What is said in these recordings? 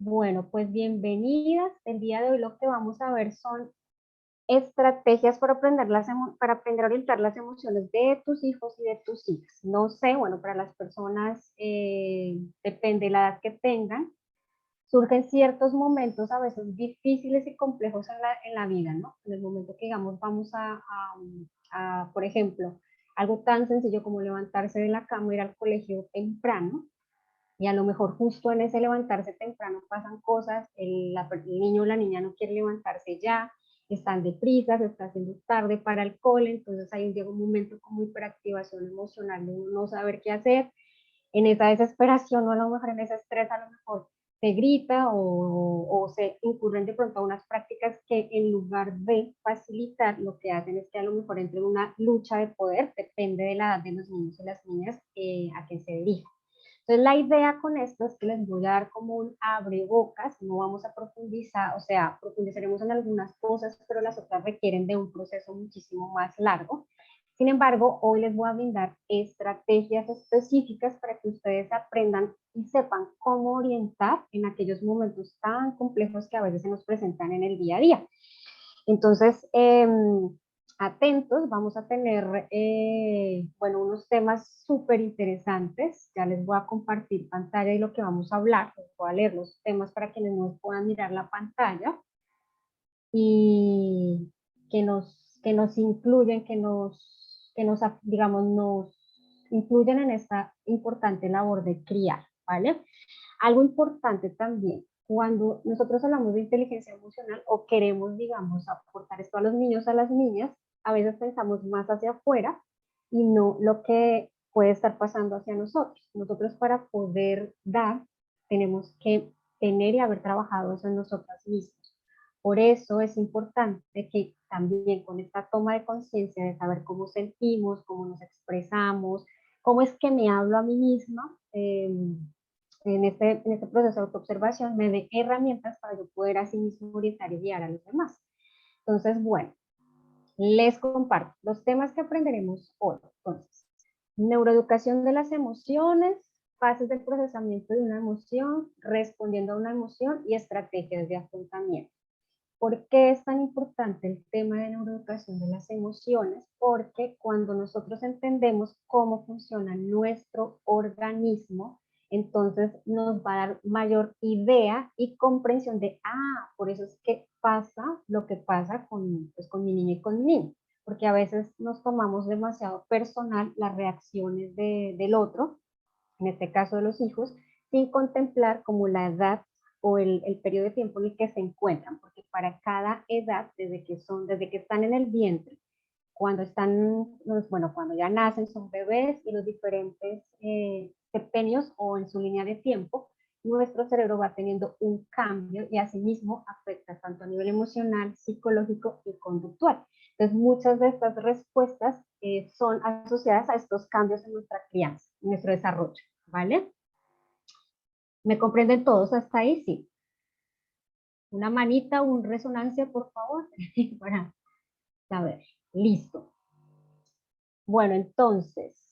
Bueno, pues bienvenidas. El día de hoy lo que vamos a ver son estrategias para aprender, para aprender a orientar las emociones de tus hijos y de tus hijas. No sé, bueno, para las personas depende de la edad que tengan. Surgen ciertos momentos a veces difíciles y complejos en la vida, ¿no? En el momento que, digamos, vamos por ejemplo, algo tan sencillo como levantarse de la cama, ir al colegio temprano, y a lo mejor justo en ese levantarse temprano pasan cosas, el niño o la niña no quiere levantarse ya, están deprisa, se está haciendo tarde para el cole, entonces ahí llega un momento como hiperactivación emocional de uno no saber qué hacer, en esa desesperación o a lo mejor en ese estrés a lo mejor se grita o se incurren de pronto a unas prácticas que en lugar de facilitar lo que hacen es que a lo mejor entre una lucha de poder, depende de la edad de los niños y las niñas a quien se dirija. Entonces, la idea con esto es que les voy a dar como un abrebocas, no vamos a profundizar, o sea, profundizaremos en algunas cosas, pero las otras requieren de un proceso muchísimo más largo. Sin embargo, hoy les voy a brindar estrategias específicas para que ustedes aprendan y sepan cómo orientar en aquellos momentos tan complejos que a veces se nos presentan en el día a día. Entonces, atentos, vamos a tener, bueno, unos temas súper interesantes. Ya les voy a compartir pantalla y lo que vamos a hablar. Les voy a leer los temas para quienes no puedan mirar la pantalla y que nos incluyen, digamos, nos incluyen en esta importante labor de criar, ¿vale? Algo importante también, cuando nosotros hablamos de inteligencia emocional o queremos, digamos, aportar esto a los niños, a las niñas, a veces pensamos más hacia afuera y no lo que puede estar pasando hacia nosotros. Nosotros para poder dar tenemos que tener y haber trabajado eso en nosotras mismas. Por eso es importante que también con esta toma de conciencia de saber cómo sentimos, cómo nos expresamos, cómo es que me hablo a mí misma, en este proceso de autoobservación me dé herramientas para yo poder así mismo orientar y guiar a los demás. Entonces, bueno, les comparto los temas que aprenderemos hoy. Entonces, neuroeducación de las emociones, fases del procesamiento de una emoción, respondiendo a una emoción y estrategias de afrontamiento. ¿Por qué es tan importante el tema de neuroeducación de las emociones? Porque cuando nosotros entendemos cómo funciona nuestro organismo, entonces nos va a dar mayor idea y comprensión de, por eso es que pasa lo que pasa pues, con mi niño y con mi niño, porque a veces nos tomamos demasiado personal las reacciones del otro, en este caso de los hijos, sin contemplar como la edad o el periodo de tiempo en el que se encuentran, porque para cada edad, desde que están en el vientre, cuando están, bueno, cuando ya nacen son bebés y los diferentes sepenios o en su línea de tiempo, nuestro cerebro va teniendo un cambio y asimismo afecta tanto a nivel emocional, psicológico y conductual. Entonces, muchas de estas respuestas son asociadas a estos cambios en nuestra crianza, en nuestro desarrollo, ¿vale? ¿Me comprenden todos hasta ahí? Sí. Una manita, un resonancia, por favor, para saber. Listo. Bueno, entonces,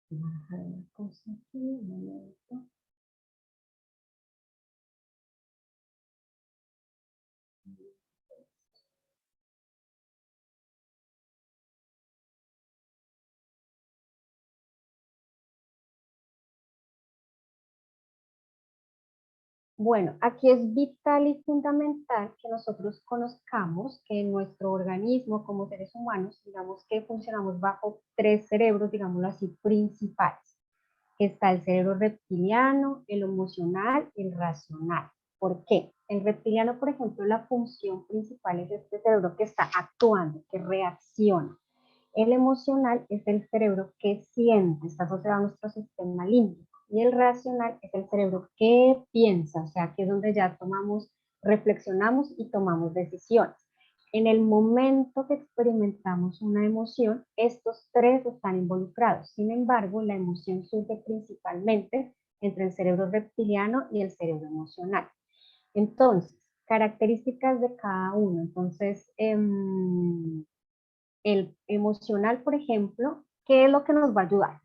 bajar una cosa aquí, un momento. Bueno, aquí es vital y fundamental que nosotros conozcamos que en nuestro organismo como seres humanos, digamos que funcionamos bajo tres cerebros, digámoslo así, principales. Está el cerebro reptiliano, el emocional y el racional. ¿Por qué? El reptiliano, por ejemplo, la función principal es este cerebro que está actuando, que reacciona. El emocional es el cerebro que siente, está asociado a nuestro sistema límbico. Y el racional es el cerebro que piensa, o sea, que es donde ya tomamos, reflexionamos y tomamos decisiones. En el momento que experimentamos una emoción, estos tres están involucrados. Sin embargo, la emoción surge principalmente entre el cerebro reptiliano y el cerebro emocional. Entonces, características de cada uno. Entonces, el emocional, por ejemplo, ¿qué es lo que nos va a ayudar?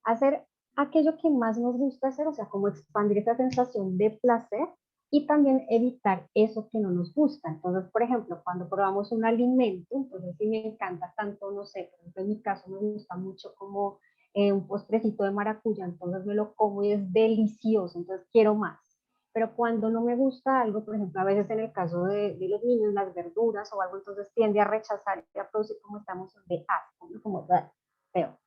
A hacer aquello que más nos gusta hacer, o sea, como expandir esa sensación de placer y también evitar eso que no nos gusta. Entonces, por ejemplo, cuando probamos un alimento, entonces si me encanta tanto, no sé, por ejemplo, en mi caso me gusta mucho como un postrecito de maracuyá, entonces me lo como y es delicioso, entonces quiero más. Pero cuando no me gusta algo, por ejemplo, a veces en el caso de los niños, las verduras o algo, entonces tiende a rechazar y a producir como estamos de asco, ¿no? Como feo.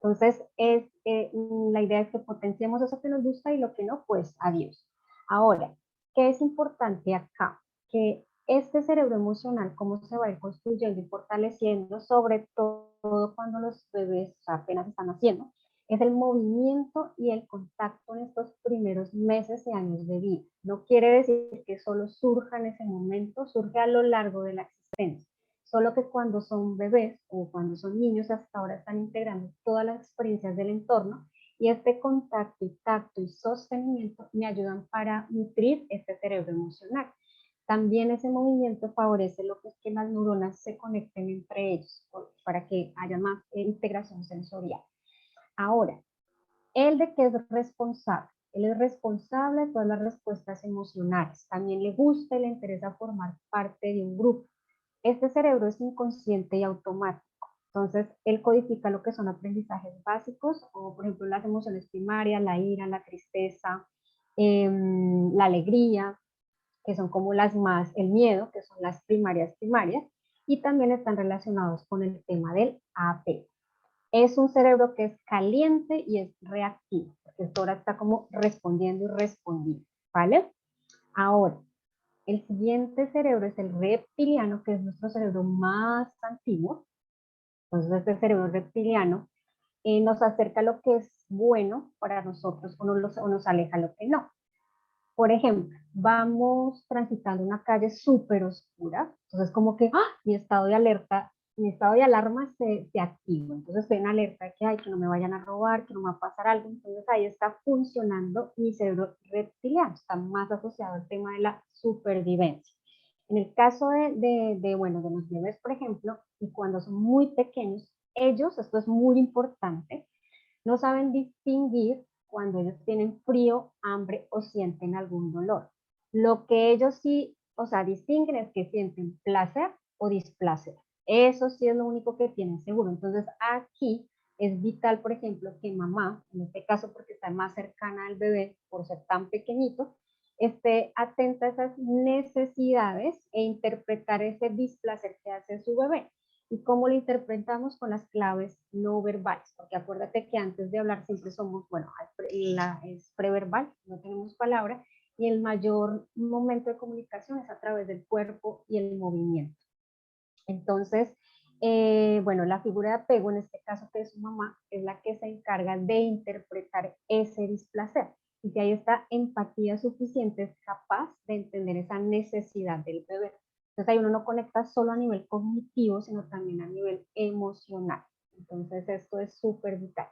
Entonces, la idea es que potenciemos eso que nos gusta y lo que no, pues adiós. Ahora, ¿qué es importante acá? Que este cerebro emocional, cómo se va a ir construyendo y fortaleciendo, sobre todo cuando los bebés apenas están naciendo, es el movimiento y el contacto en estos primeros meses y años de vida. No quiere decir que solo surja en ese momento, surge a lo largo de la existencia. Solo que cuando son bebés o cuando son niños hasta ahora están integrando todas las experiencias del entorno y este contacto y tacto y sostenimiento me ayudan para nutrir este cerebro emocional. También ese movimiento favorece lo que es que las neuronas se conecten entre ellos para que haya más integración sensorial. Ahora, ¿él de qué es responsable? Él es responsable de todas las respuestas emocionales. También le gusta y le interesa formar parte de un grupo. Este cerebro es inconsciente y automático. Entonces, él codifica lo que son aprendizajes básicos, o por ejemplo las emociones primarias, la ira, la tristeza, la alegría, que son como las más, el miedo, que son las primarias, y también están relacionados con el tema del apego. Es un cerebro que es caliente y es reactivo, porque esto ahora está como respondiendo y respondiendo, ¿vale? Ahora, el siguiente cerebro es el reptiliano, que es nuestro cerebro más antiguo. Entonces, este cerebro reptiliano nos acerca a lo que es bueno para nosotros o nos aleja a lo que no. Por ejemplo, vamos transitando una calle súper oscura, entonces como que mi estado de alarma se activa, entonces estoy en alerta de que, ay, que no me vayan a robar, que no me va a pasar algo, entonces ahí está funcionando mi cerebro reptiliano, está más asociado al tema de la supervivencia. En el caso bueno, de los bebés, por ejemplo, y cuando son muy pequeños, ellos, esto es muy importante, no saben distinguir cuando ellos tienen frío, hambre o sienten algún dolor. Lo que ellos sí, o sea, distinguen es que sienten placer o displacer. Eso sí es lo único que tienen seguro. Entonces, aquí es vital, por ejemplo, que mamá, en este caso porque está más cercana al bebé por ser tan pequeñito, esté atenta a esas necesidades e interpretar ese displacer que hace su bebé y cómo lo interpretamos con las claves no verbales, porque acuérdate que antes de hablar siempre somos, bueno, es preverbal, no tenemos palabra, y el mayor momento de comunicación es a través del cuerpo y el movimiento. Entonces, bueno, la figura de apego, en este caso que es su mamá, es la que se encarga de interpretar ese displacer. Y si hay esta empatía suficiente, es capaz de entender esa necesidad del bebé. Entonces ahí uno no conecta solo a nivel cognitivo, sino también a nivel emocional. Entonces esto es súper vital.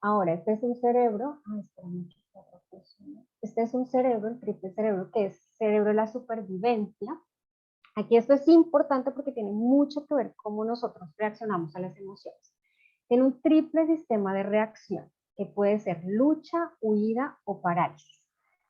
Ahora, este es un cerebro, este es un cerebro, el triple cerebro, que es cerebro de la supervivencia. Aquí esto es importante porque tiene mucho que ver cómo nosotros reaccionamos a las emociones. Tiene un triple sistema de reacción, que puede ser lucha, huida o parálisis.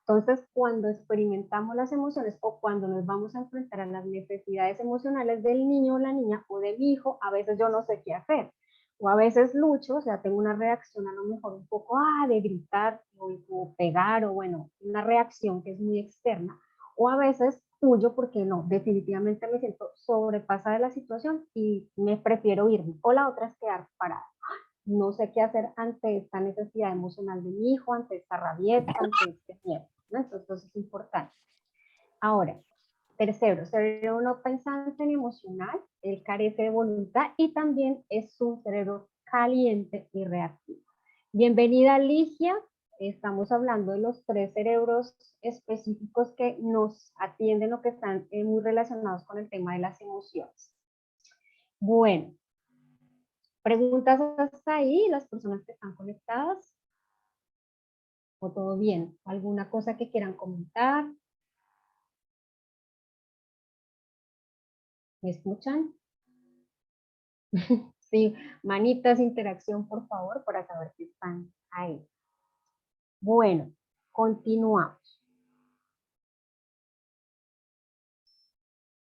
Entonces, cuando experimentamos las emociones o cuando nos vamos a enfrentar a las necesidades emocionales del niño o la niña o de mi hijo, a veces yo no sé qué hacer. O a veces lucho, o sea, tengo una reacción a lo mejor un poco de gritar o pegar o bueno, una reacción que es muy externa. O a veces huyo porque no, definitivamente me siento sobrepasada de la situación y me prefiero irme. O la otra es quedar parada. No sé qué hacer ante esta necesidad emocional de mi hijo, ante esta rabieta, ante este miedo, ¿no? Entonces es importante. Ahora, tercero, cerebro no pensante ni emocional, él carece de voluntad y también es un cerebro caliente y reactivo. Bienvenida, Ligia. Estamos hablando de los tres cerebros específicos que nos atienden o que están muy relacionados con el tema de las emociones. Bueno, ¿preguntas hasta ahí, las personas que están conectadas? ¿O todo bien? ¿Alguna cosa que quieran comentar? ¿Me escuchan? Sí, manitas, interacción, por favor, para saber si están ahí. Bueno, continuamos.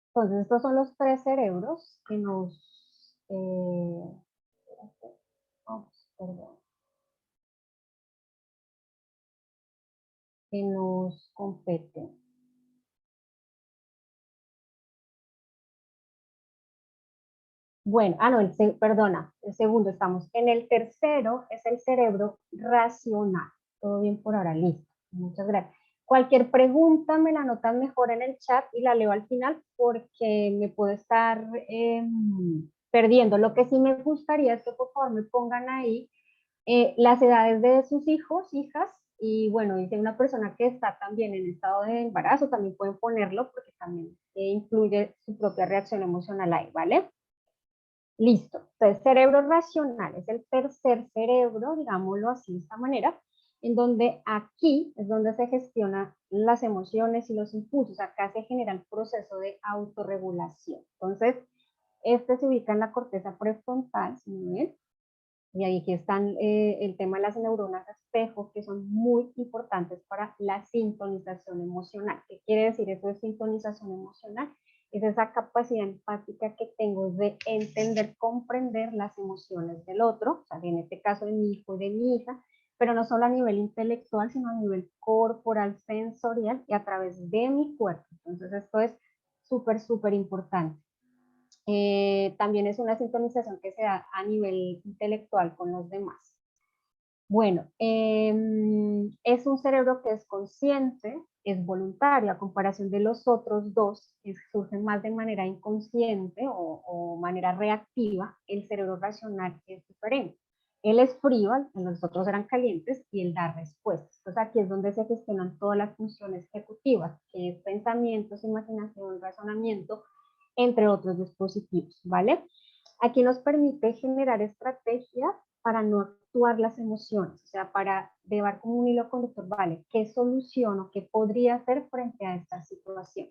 Entonces, estos son los tres cerebros que nos... perdón. Que nos competen. Bueno, no, perdona, el segundo, estamos en el tercero, es el cerebro racional. Todo bien por ahora, listo. Muchas gracias. Cualquier pregunta me la anotan mejor en el chat y la leo al final porque me puedo estar perdiendo. Lo que sí me gustaría es que por favor me pongan ahí las edades de sus hijos, hijas, y bueno, y si hay una persona que está también en estado de embarazo, también pueden ponerlo porque también incluye su propia reacción emocional ahí, ¿vale? Listo. Entonces, cerebro racional es el tercer cerebro, digámoslo así, de esta manera, en donde aquí es donde se gestionan las emociones y los impulsos. Acá se genera el proceso de autorregulación. Entonces, este se ubica en la corteza prefrontal, ¿sí? Bien. Y ahí aquí están el tema de las neuronas espejo, que son muy importantes para la sintonización emocional. ¿Qué quiere decir eso de sintonización emocional? Es esa capacidad empática que tengo de entender, comprender las emociones del otro, o sea, en este caso de mi hijo y de mi hija, pero no solo a nivel intelectual, sino a nivel corporal, sensorial y a través de mi cuerpo. Entonces esto es súper, súper importante. También es una sintonización que se da a nivel intelectual con los demás. Bueno, es un cerebro que es consciente, es voluntario, a comparación de los otros dos, que surgen más de manera inconsciente o manera reactiva. El cerebro racional es diferente. Él es frío, los otros eran calientes, y él da respuestas. Entonces aquí es donde se gestionan todas las funciones ejecutivas, que es pensamientos, imaginación, razonamiento, entre otros dispositivos, ¿vale? Aquí nos permite generar estrategias para no actuar las emociones, o sea, para llevar como un hilo conductor, ¿vale? ¿Qué solución o qué podría hacer frente a esta situación?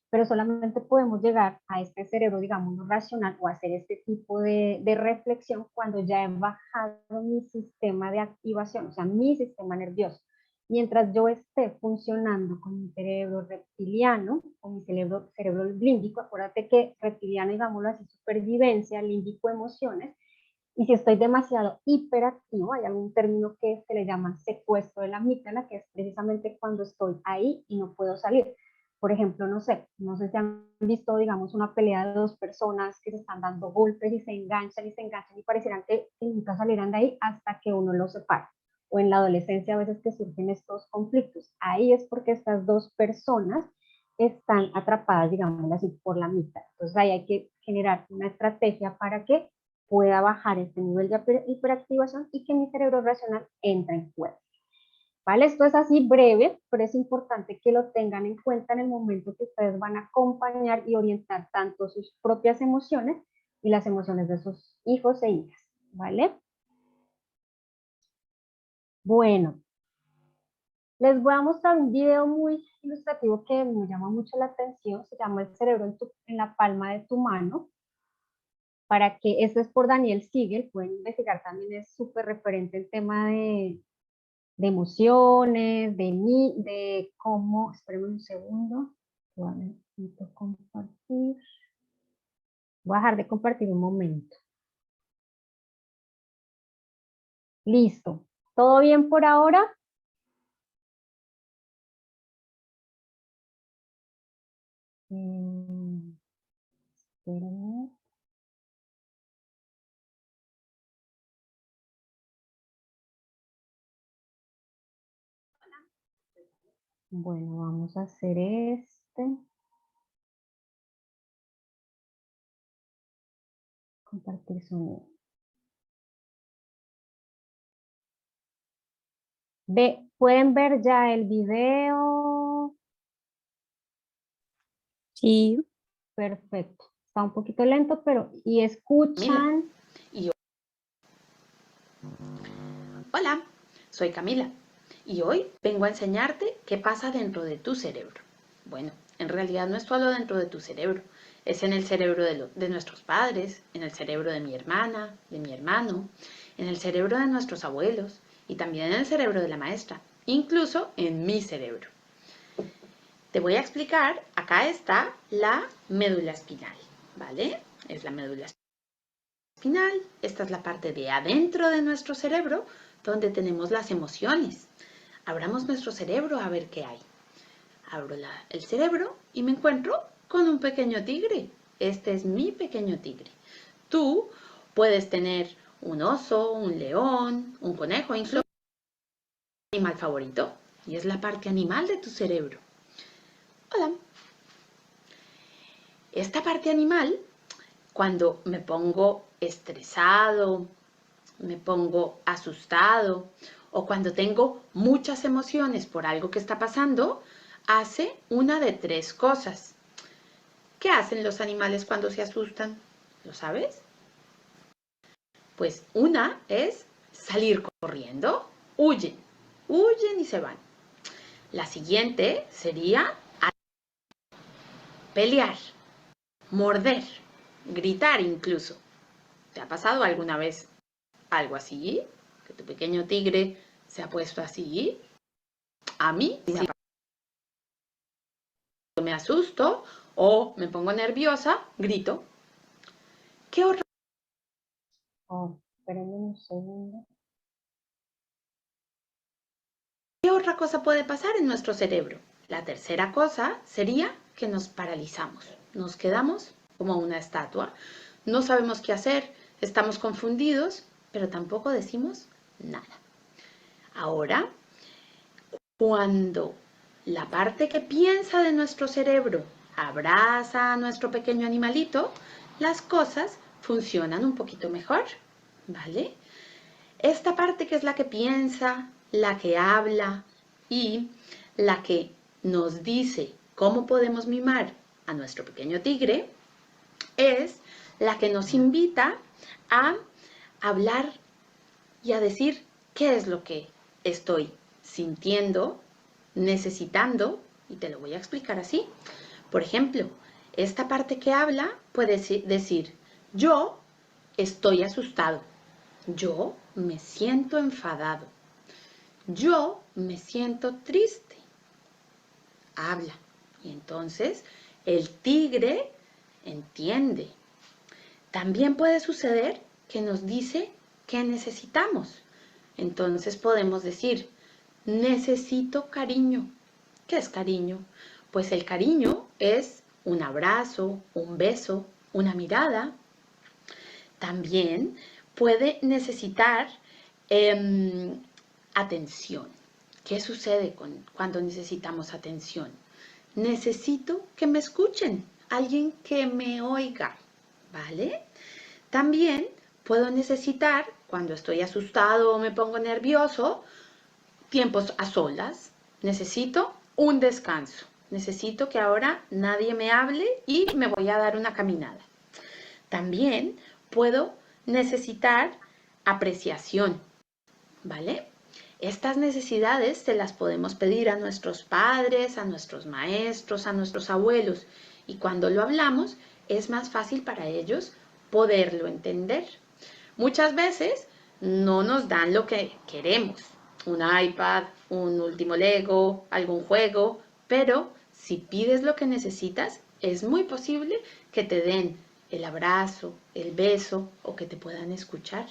Pero solamente podemos llegar a este cerebro, digamos, racional o hacer este tipo de reflexión cuando ya he bajado mi sistema de activación, o sea, mi sistema nervioso. Mientras yo esté funcionando con mi cerebro reptiliano, con mi cerebro límbico, acuérdate que reptiliano, digámoslo así, supervivencia, límbico, emociones, y si estoy demasiado hiperactivo, hay algún término que se le llama secuestro de la amígdala, que es precisamente cuando estoy ahí y no puedo salir. Por ejemplo, no sé si han visto, digamos, una pelea de dos personas que se están dando golpes y se enganchan y parecieran que nunca salieran de ahí hasta que uno los separa. O en la adolescencia a veces que surgen estos conflictos. Ahí es porque estas dos personas están atrapadas, digamos así, por la mitad. Entonces ahí hay que generar una estrategia para que pueda bajar este nivel de hiperactivación y que mi cerebro racional entre en juego. ¿Vale? Esto es así breve, pero es importante que lo tengan en cuenta en el momento que ustedes van a acompañar y orientar tanto sus propias emociones y las emociones de sus hijos e hijas. ¿Vale? Bueno, les voy a mostrar un video muy ilustrativo que me llama mucho la atención. Se llama El cerebro en la palma de tu mano. Para que, esto es por Daniel Siegel, pueden investigar también, es súper referente el tema de emociones, de cómo, espérenme un segundo, necesito compartir, voy a dejar de compartir un momento. Listo, ¿todo bien por ahora? Espérenme. Bueno, vamos a hacer este. Compartir sonido. ¿Pueden ver ya el video? Sí. Perfecto. Está un poquito lento, pero ¿y escuchan? Hola, soy Camila y hoy vengo a enseñarte qué pasa dentro de tu cerebro. Bueno, en realidad no es solo dentro de tu cerebro, Es en el cerebro de nuestros padres, en el cerebro de mi hermana, de mi hermano, en el cerebro de nuestros abuelos y también en el cerebro de la maestra, incluso en mi cerebro. Te voy a explicar, acá está la médula espinal, ¿vale? Es la médula espinal, esta es la parte de adentro de nuestro cerebro donde tenemos las emociones. Abramos nuestro cerebro a ver qué hay. Abro el cerebro y me encuentro con un pequeño tigre. Este es mi pequeño tigre. Tú puedes tener un oso, un león, un conejo, incluso un animal favorito. Y es la parte animal de tu cerebro. Hola. Esta parte animal, cuando me pongo estresado, me pongo asustado o cuando tengo muchas emociones por algo que está pasando, hace una de tres cosas. ¿Qué hacen los animales cuando se asustan? ¿Lo sabes? Pues una es salir corriendo, huyen y se van. La siguiente sería pelear, morder, gritar incluso. ¿Te ha pasado alguna vez algo así? ¿Que tu pequeño tigre se ha puesto así? A mí, sí. Me asusto o me pongo nerviosa, grito. ¿Qué otra Espérenme un segundo. cosa puede pasar en nuestro cerebro? La tercera cosa sería que nos paralizamos. Nos quedamos como una estatua. No sabemos qué hacer, estamos confundidos, pero tampoco decimos nada. Ahora, cuando la parte que piensa de nuestro cerebro abraza a nuestro pequeño animalito, las cosas funcionan un poquito mejor, ¿vale? Esta parte que es la que piensa, la que habla y la que nos dice cómo podemos mimar a nuestro pequeño tigre, es la que nos invita a hablar y a decir qué es lo que estoy sintiendo, necesitando, y te lo voy a explicar así. Por ejemplo, esta parte que habla puede decir, yo estoy asustado, yo me siento enfadado, yo me siento triste. Habla. Y entonces el tigre entiende. También puede suceder que nos dice qué necesitamos. Entonces podemos decir, necesito cariño. ¿Qué es cariño? Pues el cariño es un abrazo, un beso, una mirada. También puede necesitar atención. ¿Qué sucede cuando necesitamos atención? Necesito que me escuchen, alguien que me oiga, ¿vale? También puedo necesitar, cuando estoy asustado o me pongo nervioso, tiempos a solas. Necesito un descanso. Necesito que ahora nadie me hable y me voy a dar una caminada. También puedo necesitar apreciación, ¿vale? Estas necesidades se las podemos pedir a nuestros padres, a nuestros maestros, a nuestros abuelos. Y cuando lo hablamos, es más fácil para ellos poderlo entender. Muchas veces no nos dan lo que queremos, un iPad, un último Lego, algún juego, pero si pides lo que necesitas, es muy posible que te den el abrazo, el beso o que te puedan escuchar.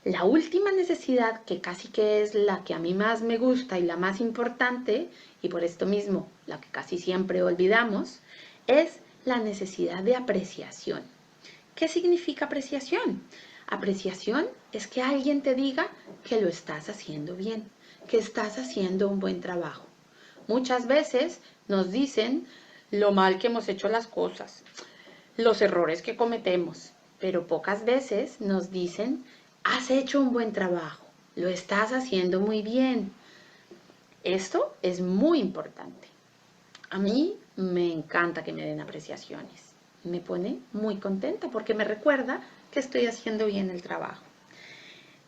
La última necesidad, que casi que es la que a mí más me gusta y la más importante, y por esto mismo la que casi siempre olvidamos, es la necesidad de apreciación. ¿Qué significa apreciación? Apreciación es que alguien te diga que lo estás haciendo bien, que estás haciendo un buen trabajo. Muchas veces nos dicen lo mal que hemos hecho las cosas, los errores que cometemos, pero pocas veces nos dicen, has hecho un buen trabajo, lo estás haciendo muy bien. Esto es muy importante. A mí me encanta que me den apreciaciones. Me pone muy contenta porque me recuerda que estoy haciendo bien el trabajo.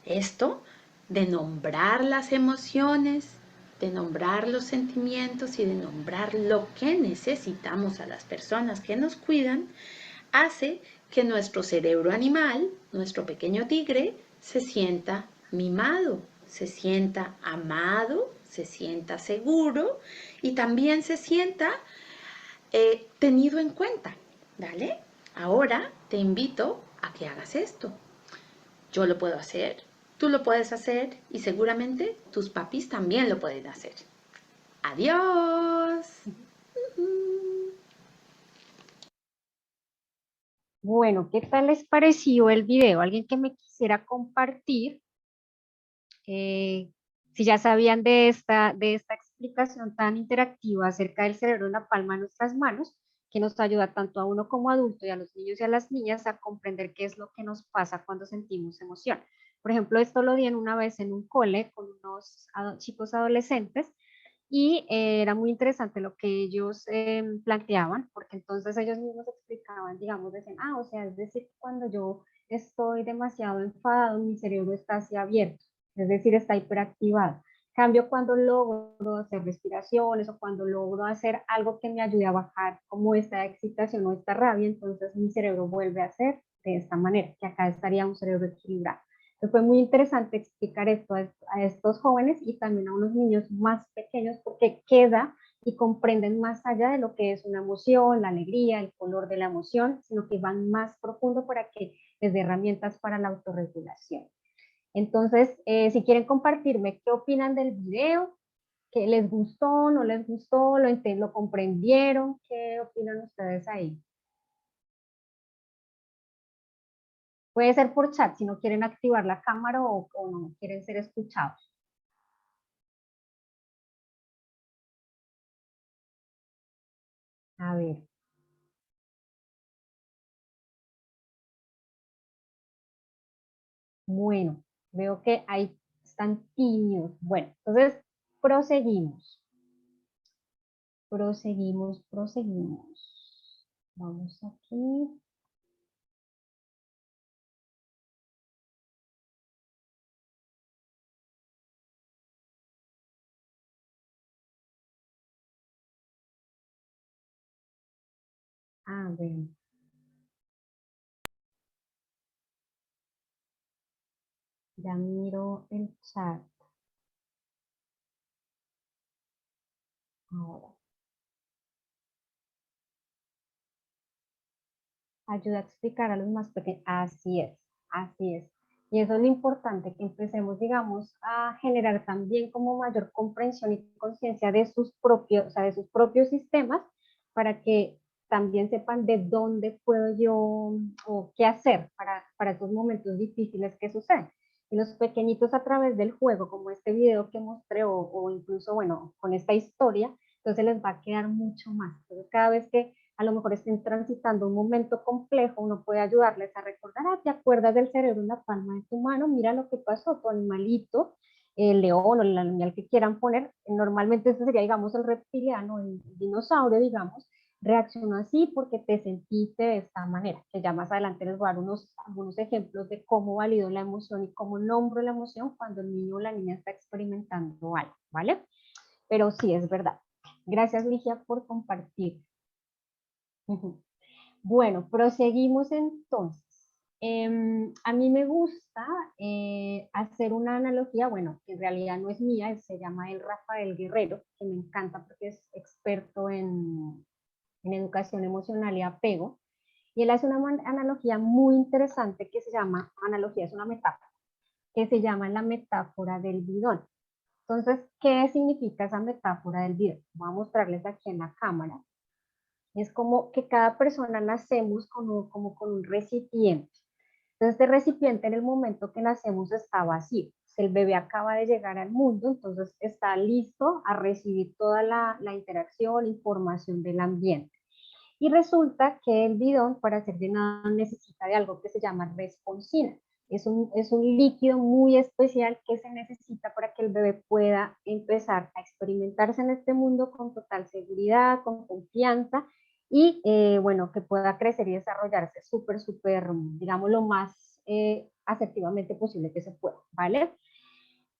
Esto de nombrar las emociones de nombrar los sentimientos y de nombrar lo que necesitamos a las personas que nos cuidan, hace que nuestro cerebro animal, nuestro pequeño tigre, se sienta mimado, se sienta amado, se sienta seguro y también se sienta tenido en cuenta, ¿vale? Ahora te invito a que hagas esto. Yo lo puedo hacer, tú lo puedes hacer y seguramente tus papis también lo pueden hacer. ¡Adiós! Bueno, ¿qué tal les pareció el video? ¿Alguien que me quisiera compartir? Eh, si ya sabían de esta explicación tan interactiva acerca del cerebro en la palma de nuestras manos, que nos ayuda tanto a uno como adulto y a los niños y a las niñas a comprender qué es lo que nos pasa cuando sentimos emoción. Por ejemplo, esto lo di en una vez en un cole con unos chicos adolescentes y era muy interesante lo que ellos planteaban, porque entonces ellos mismos explicaban, digamos, decían, ah, o sea, es decir, cuando yo estoy demasiado enfadado, mi cerebro está así abierto, es decir, está hiperactivado. Cambio cuando logro hacer respiraciones o cuando logro hacer algo que me ayude a bajar como esta excitación o esta rabia, entonces mi cerebro vuelve a ser de esta manera, que acá estaría un cerebro equilibrado. Entonces fue muy interesante explicar esto a estos jóvenes y también a unos niños más pequeños porque queda y comprenden más allá de lo que es una emoción, la alegría, el color de la emoción, sino que van más profundo para que les dé herramientas para la autorregulación. Entonces, si quieren compartirme qué opinan del video, qué les gustó, no les gustó, lo comprendieron, ¿qué opinan ustedes ahí? Puede ser por chat si no quieren activar la cámara o no quieren ser escuchados. A ver, bueno, veo que ahí están tímidos. Bueno, entonces proseguimos, proseguimos. Vamos aquí. A ver, ya miro el chat. Ahora, ayuda a explicar a los más pequeños. Así es, así es. Y eso es lo importante, que empecemos, digamos, a generar también como mayor comprensión y conciencia de sus propios, o sea, de sus propios sistemas, para que también sepan de dónde puedo yo o qué hacer para esos momentos difíciles que suceden. Y los pequeñitos a través del juego, como este video que mostré, o incluso, bueno, con esta historia, entonces les va a quedar mucho más. Entonces, cada vez que a lo mejor estén transitando un momento complejo, uno puede ayudarles a recordar, ah, ¿te acuerdas del cerebro en la palma de tu mano? Mira lo que pasó, tu animalito, el león o el animal que quieran poner, normalmente este sería, digamos, el reptiliano, el dinosaurio, digamos, reaccionó así porque te sentiste de esta manera, que ya más adelante les voy a dar algunos ejemplos de cómo valido la emoción y cómo nombro la emoción cuando el niño o la niña está experimentando algo, ¿vale? Pero sí, es verdad. Gracias, Ligia, por compartir. Bueno, proseguimos entonces. A mí me gusta hacer una analogía, bueno, que en realidad no es mía, se llama el Rafael Guerrero, que me encanta porque es experto en educación emocional y apego. Y él hace una analogía muy interesante que se llama, analogía es una metáfora, que se llama la metáfora del bidón. Entonces, ¿qué significa esa metáfora del bidón? Voy a mostrarles aquí en la cámara. Es como que cada persona nacemos como con un recipiente. Entonces, este recipiente en el momento que nacemos está vacío. El bebé acaba de llegar al mundo, entonces está listo a recibir toda la interacción, información del ambiente. Y resulta que el bidón para ser llenado necesita de algo que se llama responsina. Es un líquido muy especial que se necesita para que el bebé pueda empezar a experimentarse en este mundo con total seguridad, con confianza y bueno, que pueda crecer y desarrollarse súper, digamos, lo más asertivamente posible que se pueda, ¿vale?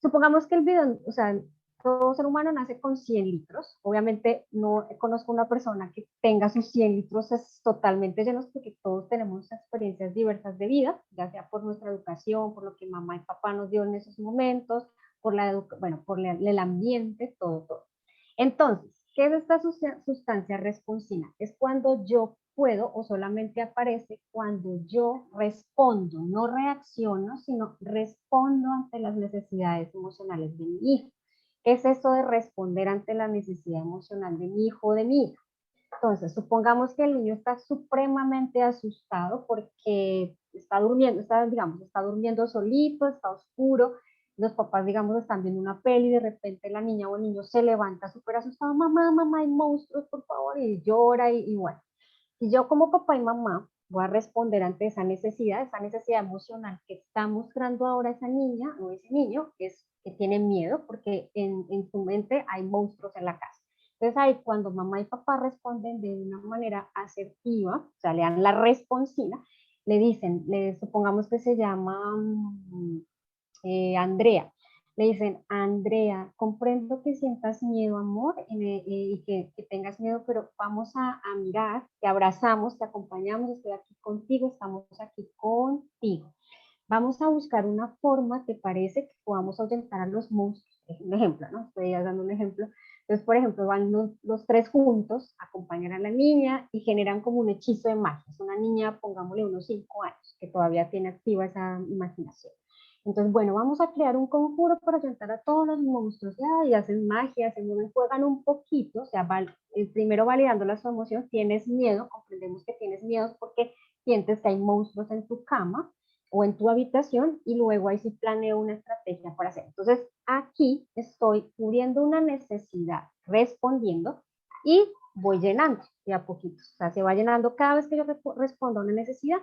Supongamos que el bidón, o sea, todo ser humano nace con 100 litros. Obviamente no conozco una persona que tenga sus 100 litros totalmente llenos porque todos tenemos experiencias diversas de vida, ya sea por nuestra educación, por lo que mamá y papá nos dio en esos momentos, por bueno, por el ambiente, todo. Entonces, ¿qué es esta sustancia responsina? Es cuando yo puedo o solamente aparece cuando yo respondo, no reacciono, sino respondo ante las necesidades emocionales de mi hijo. ¿Qué es eso de responder ante la necesidad emocional de mi hijo o de mi hija? Entonces, supongamos que el niño está supremamente asustado porque está durmiendo, digamos, está durmiendo solito, está oscuro, los papás, digamos, están viendo una peli y de repente la niña o el niño se levanta súper asustado, mamá, mamá, hay monstruos, por favor, y llora y bueno. Y yo como papá y mamá voy a responder ante esa necesidad emocional que está mostrando ahora esa niña o ese niño, es que tiene miedo porque en su mente hay monstruos en la casa. Entonces ahí cuando mamá y papá responden de una manera asertiva, o sea, le dan la responsina, le dicen, supongamos que se llama Andrea. Le dicen, Andrea, comprendo que sientas miedo, amor, y que tengas miedo, pero vamos a mirar, te abrazamos, te acompañamos, estoy aquí contigo, estamos aquí contigo. Vamos a buscar una forma, ¿te parece? Que podamos ahuyentar a los monstruos. Es un ejemplo, ¿no? Estoy dando un ejemplo. Entonces, por ejemplo, van los tres juntos, acompañan a la niña y generan como un hechizo de magia. Es una niña, pongámosle unos 5 años, que todavía tiene activa esa imaginación. Entonces, bueno, vamos a crear un conjuro para ahuyentar a todos los monstruos. Y hacen magia, se mueven, juegan un poquito, o sea, primero validando la su emoción, tienes miedo, comprendemos que tienes miedo porque sientes que hay monstruos en tu cama o en tu habitación y luego ahí sí planeo una estrategia para hacer. Entonces, aquí estoy cubriendo una necesidad, respondiendo y voy llenando de a poquitos. O sea, se va llenando cada vez que yo respondo a una necesidad,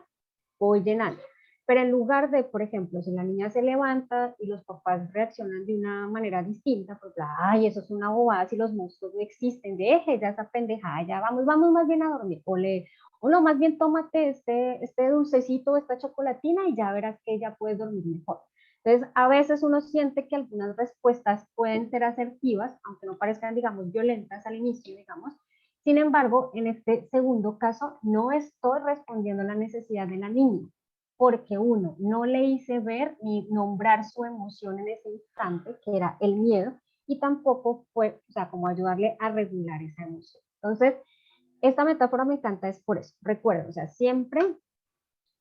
voy llenando. Pero en lugar de, por ejemplo, si la niña se levanta y los papás reaccionan de una manera distinta, pues, ay, eso es una bobada, si los monstruos no existen, deje ya esa pendejada, ya vamos más bien a dormir, o no, más bien tómate este dulcecito, esta chocolatina y ya verás que ya puedes dormir mejor. Entonces, a veces uno siente que algunas respuestas pueden ser asertivas, aunque no parezcan, digamos, violentas al inicio, digamos. Sin embargo, en este segundo caso, no estoy respondiendo a la necesidad de la niña, porque uno, no le hice ver ni nombrar su emoción en ese instante, que era el miedo, y tampoco fue, o sea, como ayudarle a regular esa emoción. Entonces, esta metáfora me encanta, es por eso. Recuerden, o sea, siempre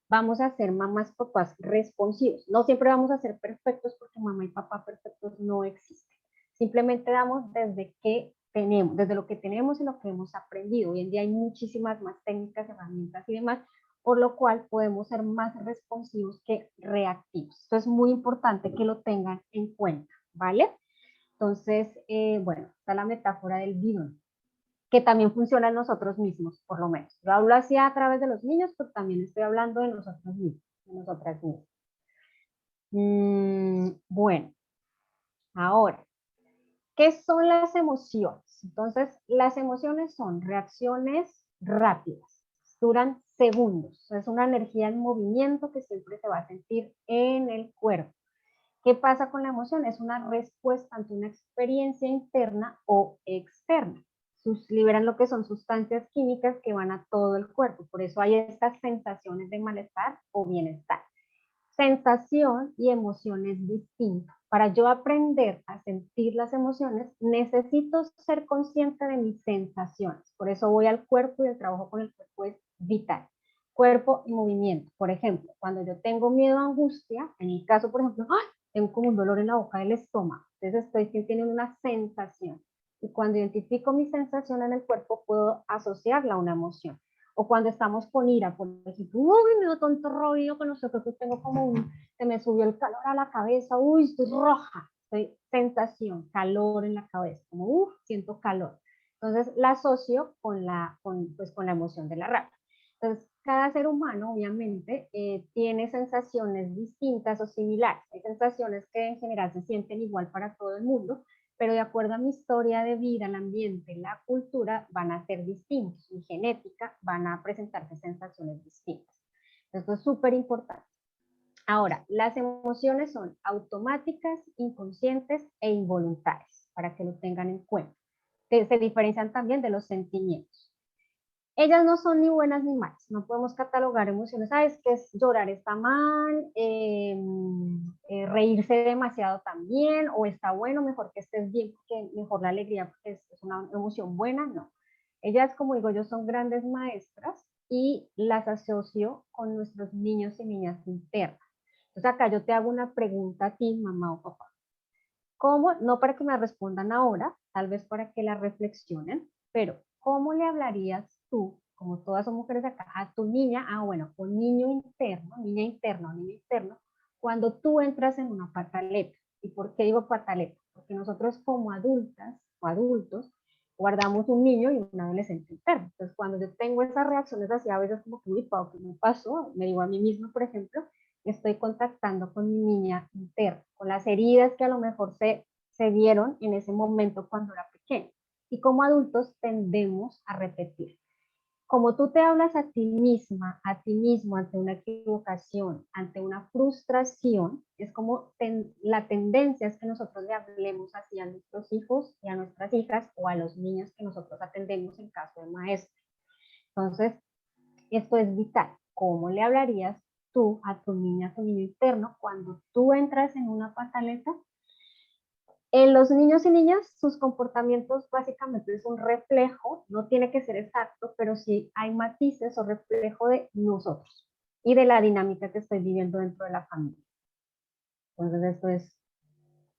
vamos a ser mamás, papás responsivos. No siempre vamos a ser perfectos porque mamá y papá perfectos no existen. Simplemente damos desde que tenemos, desde lo que tenemos y lo que hemos aprendido. Hoy en día hay muchísimas más técnicas, herramientas y demás, por lo cual podemos ser más responsivos que reactivos. Esto es muy importante que lo tengan en cuenta, ¿vale? Entonces, bueno, está la metáfora del bidón, que también funciona en nosotros mismos, por lo menos. Yo hablo así a través de los niños, pero también estoy hablando de nosotros mismos, de nosotras mismas. Bueno, ahora, ¿qué son las emociones? Entonces, las emociones son reacciones rápidas, duran segundos, es una energía en movimiento que siempre se va a sentir en el cuerpo. ¿Qué pasa con la emoción? Es una respuesta ante una experiencia interna o externa. Liberan lo que son sustancias químicas que van a todo el cuerpo. Por eso hay estas sensaciones de malestar o bienestar. Sensación y emoción es distinto. Para yo aprender a sentir las emociones, necesito ser consciente de mis sensaciones. Por eso voy al cuerpo y el trabajo con el cuerpo es vital. Cuerpo y movimiento. Por ejemplo, cuando yo tengo miedo o angustia, en mi caso, por ejemplo, ¡ay!, tengo como un dolor en la boca del estómago. Entonces estoy teniendo una sensación. Y cuando identifico mi sensación en el cuerpo, puedo asociarla a una emoción. O cuando estamos con ira, por ejemplo, uy, me dio tanto rollo que no sé, que tengo como se me subió el calor a la cabeza, uy, estoy roja, estoy sensación, calor en la cabeza, como, siento calor. Entonces la asocio pues, con la emoción de la rabia. Entonces, cada ser humano, obviamente, tiene sensaciones distintas o similares. Hay sensaciones que en general se sienten igual para todo el mundo, pero de acuerdo a mi historia de vida, el ambiente, la cultura, van a ser distintos. Mi genética van a presentarse sensaciones distintas. Esto es súper importante. Ahora, las emociones son automáticas, inconscientes e involuntarias. para que lo tengan en cuenta. Se diferencian también de los sentimientos. Ellas no son ni buenas ni malas, no podemos catalogar emociones, es que llorar está mal, reírse demasiado también, o está bueno, mejor que estés bien, porque mejor la alegría porque es una emoción buena, no. Ellas, como digo yo, son grandes maestras y las asocio con nuestros niños y niñas internas. Entonces acá yo te hago una pregunta a ti, mamá o papá. ¿Cómo? No para que me respondan ahora, tal vez para que la reflexionen, pero ¿cómo le hablarías tú, como todas son mujeres acá, a tu niña, bueno, o niño interno, niña interna o niño interno, cuando tú entras en una pataleta? ¿Y por qué digo pataleta? Porque nosotros como adultas o adultos guardamos un niño y un adolescente interno. Entonces, cuando yo tengo esas reacciones así, a veces como que, uy, Pau, ¿qué me pasó? Me digo a mí misma, por ejemplo, estoy contactando con mi niña interna, con las heridas que a lo mejor se dieron en ese momento cuando era pequeña. Y como adultos tendemos a repetir. Como tú te hablas a ti misma, a ti mismo, ante una equivocación, ante una frustración, es como la tendencia es que nosotros le hablemos así a nuestros hijos y a nuestras hijas o a los niños que nosotros atendemos en caso de maestro. Entonces, esto es vital. ¿Cómo le hablarías tú a tu niña, a tu niño interno, cuando tú entras en una pataleta? En los niños y niñas, sus comportamientos básicamente es un reflejo, no tiene que ser exacto, pero sí hay matices o reflejo de nosotros y de la dinámica que estoy viviendo dentro de la familia. Entonces, esto es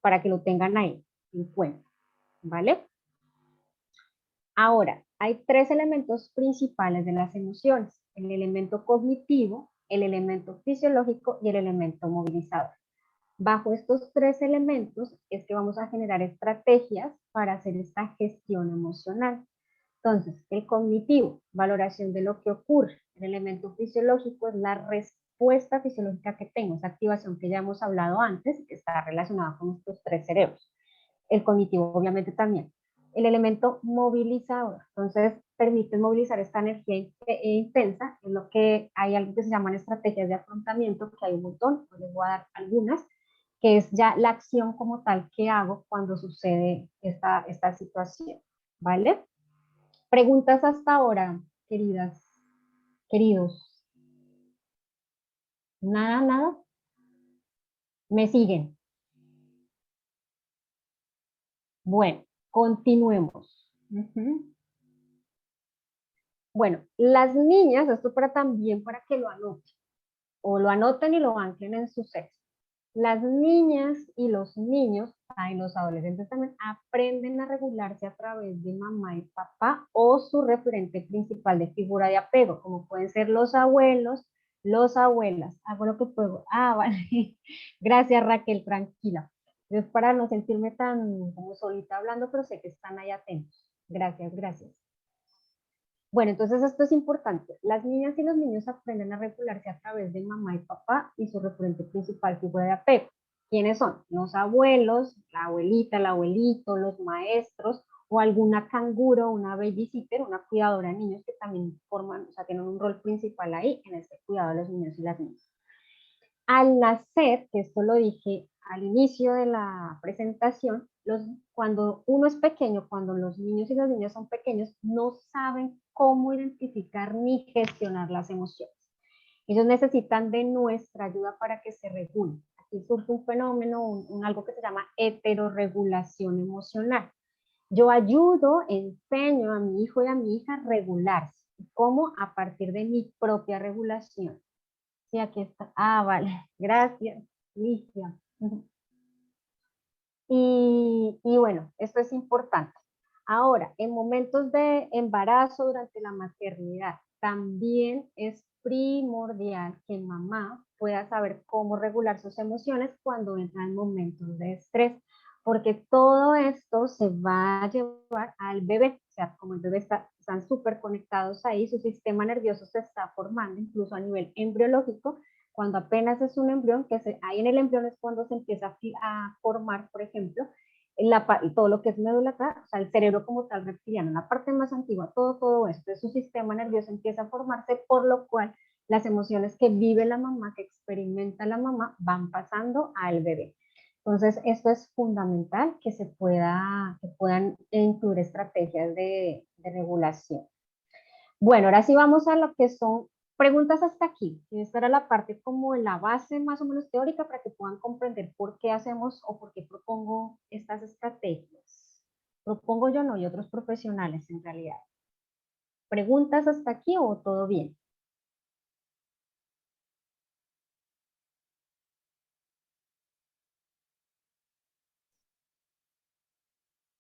para que lo tengan ahí en cuenta, ¿vale? Ahora, hay tres elementos principales de las emociones: el elemento cognitivo, el elemento fisiológico y el elemento movilizador. Bajo estos tres elementos es que vamos a generar estrategias para hacer esta gestión emocional. Entonces, el cognitivo, valoración de lo que ocurre. El elemento fisiológico es la respuesta fisiológica que tengo, esa activación que ya hemos hablado antes, que está relacionada con estos tres cerebros. El cognitivo, obviamente, también. El elemento movilizador, entonces, permite movilizar esta energía intensa, en lo que hay algo que se llaman estrategias de afrontamiento, que hay un montón, les voy a dar algunas, que es ya la acción como tal que hago cuando sucede esta situación, ¿vale? Preguntas hasta ahora, queridas, queridos. Nada, nada. Me siguen. Bueno, continuemos. Bueno, las niñas, esto para también para que lo anoten, o lo anoten y lo anclen en su sexo. Las niñas y los niños, y los adolescentes también, aprenden a regularse a través de mamá y papá o su referente principal de figura de apego, como pueden ser los abuelos, los abuelas. Hago lo que puedo. Vale. Gracias, Raquel, tranquila. Es para no sentirme tan como solita hablando, pero sé que están ahí atentos. Gracias, gracias. Bueno, entonces esto es importante. Las niñas y los niños aprenden a regularse a través de mamá y papá y su referente principal, figura de apego. ¿Quiénes son? Los abuelos, la abuelita, el abuelito, los maestros o alguna canguro, una babysitter, una cuidadora de niños que también forman, o sea, tienen un rol principal ahí en este cuidado de los niños y las niñas. Al nacer, que esto lo dije al inicio de la presentación, cuando uno es pequeño, cuando los niños y las niñas son pequeños, no saben cómo identificar ni gestionar las emociones. Ellos necesitan de nuestra ayuda para que se regulen. Aquí surge un fenómeno, algo que se llama heterorregulación emocional. Yo ayudo, enseño a mi hijo y a mi hija a regularse. ¿Cómo? A partir de mi propia regulación. Sí, aquí está. Vale. Gracias, Licia. Y bueno, esto es importante. Ahora, en momentos de embarazo durante la maternidad, también es primordial que mamá pueda saber cómo regular sus emociones cuando entra en momentos de estrés, porque todo esto se va a llevar al bebé. O sea, como el bebé están súper conectados ahí, su sistema nervioso se está formando, incluso a nivel embriológico, cuando apenas es un embrión, ahí en el embrión es cuando se empieza a formar, por ejemplo, todo lo que es médula acá, o sea, el cerebro como tal reptiliano, la parte más antigua, todo esto, su sistema nervioso empieza a formarse, por lo cual las emociones que vive la mamá, que experimenta la mamá, van pasando al bebé. Entonces, esto es fundamental que puedan incluir estrategias de regulación. Bueno, ahora sí vamos a lo que son preguntas hasta aquí. Esta era la parte como la base más o menos teórica para que puedan comprender por qué hacemos o por qué propongo estas estrategias. Propongo yo no y otros profesionales en realidad. ¿Preguntas hasta aquí o todo bien?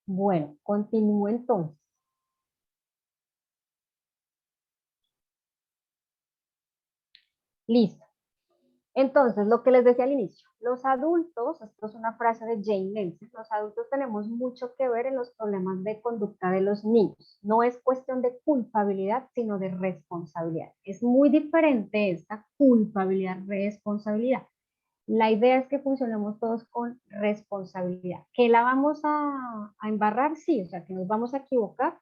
Bueno, continúo entonces. Listo. Entonces, lo que les decía al inicio, los adultos, esto es una frase de Jane Menzel, los adultos tenemos mucho que ver en los problemas de conducta de los niños. No es cuestión de culpabilidad, sino de responsabilidad. Es muy diferente esta culpabilidad-responsabilidad. La idea es que funcionemos todos con responsabilidad. ¿Que la vamos a embarrar? Sí, o sea, que nos vamos a equivocar,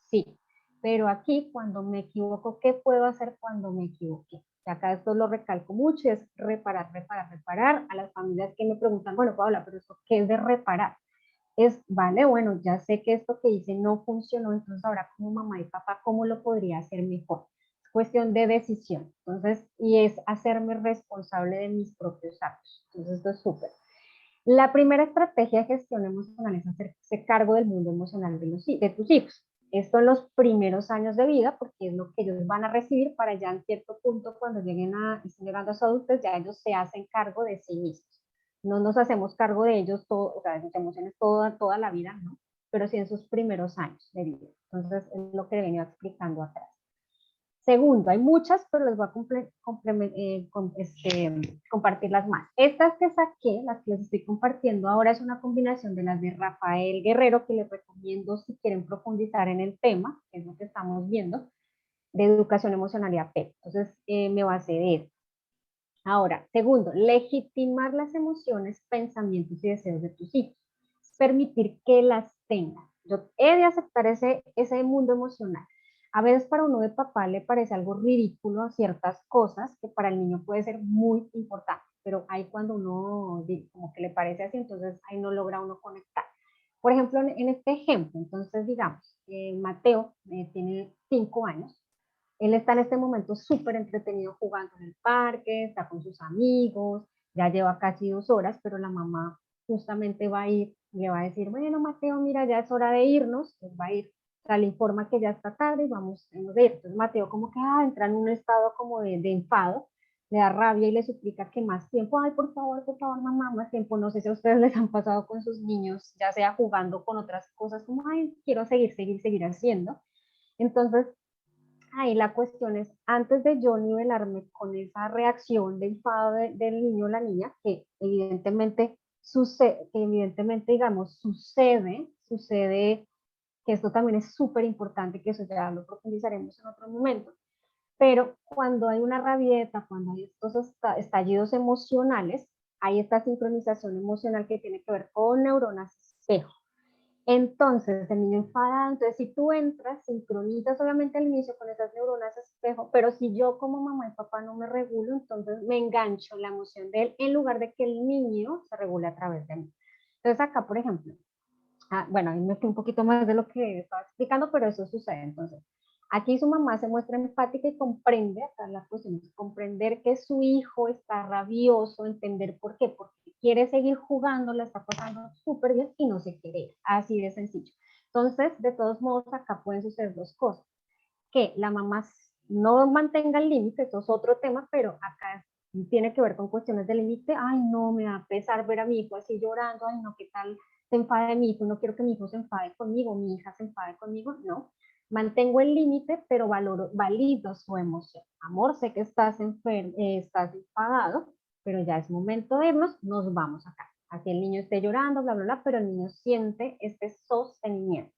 sí. Pero aquí, cuando me equivoco, ¿qué puedo hacer cuando me equivoqué? Acá esto lo recalco mucho, es reparar, reparar, reparar. A las familias que me preguntan, bueno, Paola, pero ¿eso qué es de reparar? Es, vale, bueno, ya sé que esto que hice no funcionó, entonces ahora como mamá y papá, ¿cómo lo podría hacer mejor? Es cuestión de decisión, entonces, y es hacerme responsable de mis propios actos. Entonces, esto es súper. La primera estrategia de gestión emocional es hacerse cargo del mundo emocional de tus hijos. Esto en los primeros años de vida, porque es lo que ellos van a recibir para ya en cierto punto, cuando estén llegando a su adultez, ya ellos se hacen cargo de sí mismos. No nos hacemos cargo de ellos, o sea, de sus emociones toda la vida, ¿no? Pero sí en sus primeros años de vida. Entonces, es lo que le venía explicando atrás. Segundo, hay muchas, pero les voy a compartir las más. Estas que saqué, las que les estoy compartiendo ahora, es una combinación de las de Rafael Guerrero, que les recomiendo si quieren profundizar en el tema, que es lo que estamos viendo, de educación emocional y apego. Entonces, me basé de eso. Ahora, segundo, legitimar las emociones, pensamientos y deseos de tus hijos. Permitir que las tengan. Yo he de aceptar ese mundo emocional. A veces para uno de papá le parece algo ridículo ciertas cosas que para el niño puede ser muy importante, pero ahí cuando uno como que le parece así, entonces ahí no logra uno conectar. Por ejemplo, en este ejemplo, entonces digamos, Mateo tiene 5 años, él está en este momento súper entretenido jugando en el parque, está con sus amigos, ya lleva casi 2 horas, pero la mamá justamente va a ir, le va a decir, bueno, Mateo, mira, ya es hora de irnos, pues va a ir, o sea, le informa que ya está tarde y vamos a ir. Entonces Mateo como que entra en un estado como de enfado, le da rabia y le suplica que más tiempo, ay, por favor, mamá, más tiempo. No sé si a ustedes les han pasado con sus niños, ya sea jugando con otras cosas, como, ay, quiero seguir haciendo. Entonces, ahí la cuestión es, antes de yo nivelarme con esa reacción de enfado del niño o la niña, que evidentemente, digamos, sucede, que esto también es súper importante, que eso ya lo profundizaremos en otro momento, pero cuando hay una rabieta, cuando hay estos estallidos emocionales, hay esta sincronización emocional que tiene que ver con neuronas espejo. Entonces, el niño enfadado, entonces si tú entras, sincronizas obviamente al inicio con esas neuronas espejo, pero si yo como mamá y papá no me regulo, entonces me engancho en la emoción de él en lugar de que el niño se regule a través de mí. Entonces acá, por ejemplo, bueno, ahí me fui un poquito más de lo que estaba explicando, pero eso sucede. Entonces, aquí su mamá se muestra empática y comprende, acá la cuestión es comprender que su hijo está rabioso, entender por qué, porque quiere seguir jugando, la está pasando súper bien y no se quiere ir, así de sencillo. Entonces, de todos modos, acá pueden suceder dos cosas, que la mamá no mantenga el límite, eso es otro tema, pero acá tiene que ver con cuestiones de límite. Ay, no, me da pesar ver a mi hijo así llorando, ay, no, ¿qué tal se enfade mi hijo? No quiero que mi hijo se enfade conmigo, mi hija se enfade conmigo, no. Mantengo el límite, pero valido su emoción. Amor, sé que estás enfermo, estás enfadado, pero ya es momento de irnos, nos vamos acá. Así el niño esté llorando, bla, bla, bla, pero el niño siente este sostenimiento.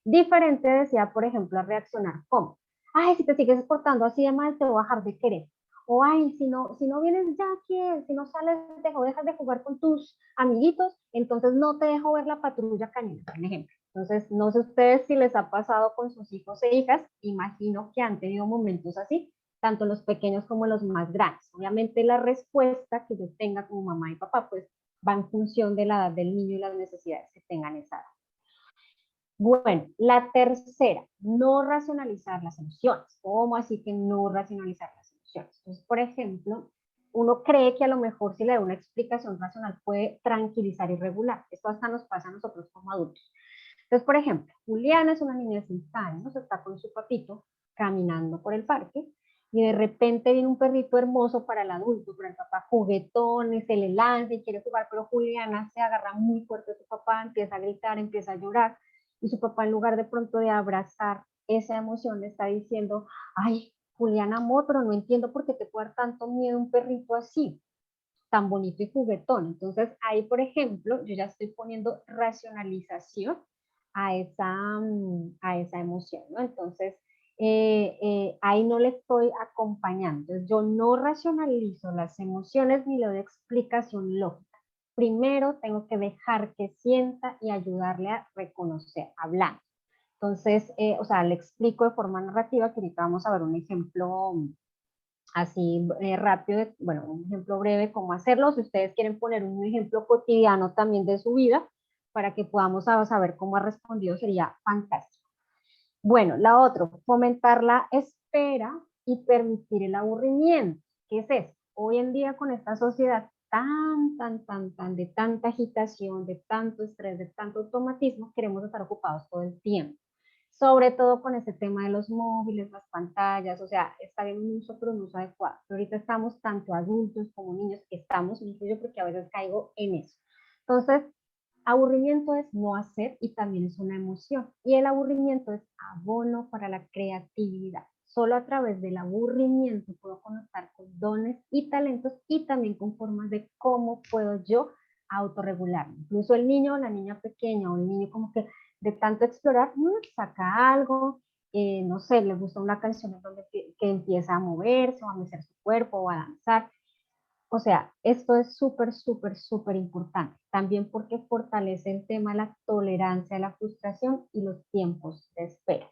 Diferente decía, por ejemplo, a reaccionar como, ay, si te sigues portando así de mal, te voy a dejar de querer. O, ay, si no vienes ya aquí, si no sales, dejas de jugar con tus amiguitos, entonces no te dejo ver la patrulla canina, por ejemplo. Entonces, no sé ustedes si les ha pasado con sus hijos e hijas, imagino que han tenido momentos así, tanto los pequeños como los más grandes. Obviamente la respuesta que yo tenga como mamá y papá, pues va en función de la edad del niño y las necesidades que tengan esa edad. Bueno, la tercera, no racionalizar las emociones. ¿Cómo así que no racionalizar las emociones? Entonces, por ejemplo, uno cree que a lo mejor si le da una explicación racional puede tranquilizar y regular. Esto hasta nos pasa a nosotros como adultos. Entonces, por ejemplo, Juliana es una niña de 5 años, está con su papito caminando por el parque y de repente viene un perrito hermoso para el adulto, para el papá juguetón, se le lanza y quiere jugar, pero Juliana se agarra muy fuerte a su papá, empieza a gritar, empieza a llorar y su papá en lugar de pronto de abrazar esa emoción le está diciendo, ay, Juliana, amor, pero no entiendo por qué te puede dar tanto miedo un perrito así, tan bonito y juguetón. Entonces ahí, por ejemplo, yo ya estoy poniendo racionalización a esa emoción, ¿no? Entonces, ahí no le estoy acompañando. Entonces, yo no racionalizo las emociones ni le doy explicación lógica. Primero tengo que dejar que sienta y ayudarle a reconocer, hablando. Entonces, o sea, le explico de forma narrativa, que ahorita vamos a ver un ejemplo así rápido, bueno, un ejemplo breve cómo hacerlo. Si ustedes quieren poner un ejemplo cotidiano también de su vida para que podamos saber cómo ha respondido, sería fantástico. Bueno, la otra, fomentar la espera y permitir el aburrimiento. ¿Qué es eso? Hoy en día con esta sociedad tan, de tanta agitación, de tanto estrés, de tanto automatismo, queremos estar ocupados todo el tiempo. Sobre todo con este tema de los móviles, las pantallas, o sea, está bien un uso, pero un uso adecuado. Pero ahorita estamos tanto adultos como niños, estamos, incluyo porque a veces caigo en eso. Entonces, aburrimiento es no hacer y también es una emoción. Y el aburrimiento es abono para la creatividad. Solo a través del aburrimiento puedo conectar con dones y talentos y también con formas de cómo puedo yo autorregularme. Incluso el niño o la niña pequeña o el niño como que de tanto explorar, saca algo, no sé, le gusta una canción donde que empieza a moverse o a mecir su cuerpo o a danzar. O sea, esto es súper importante. También porque fortalece el tema de la tolerancia a la frustración y los tiempos de espera.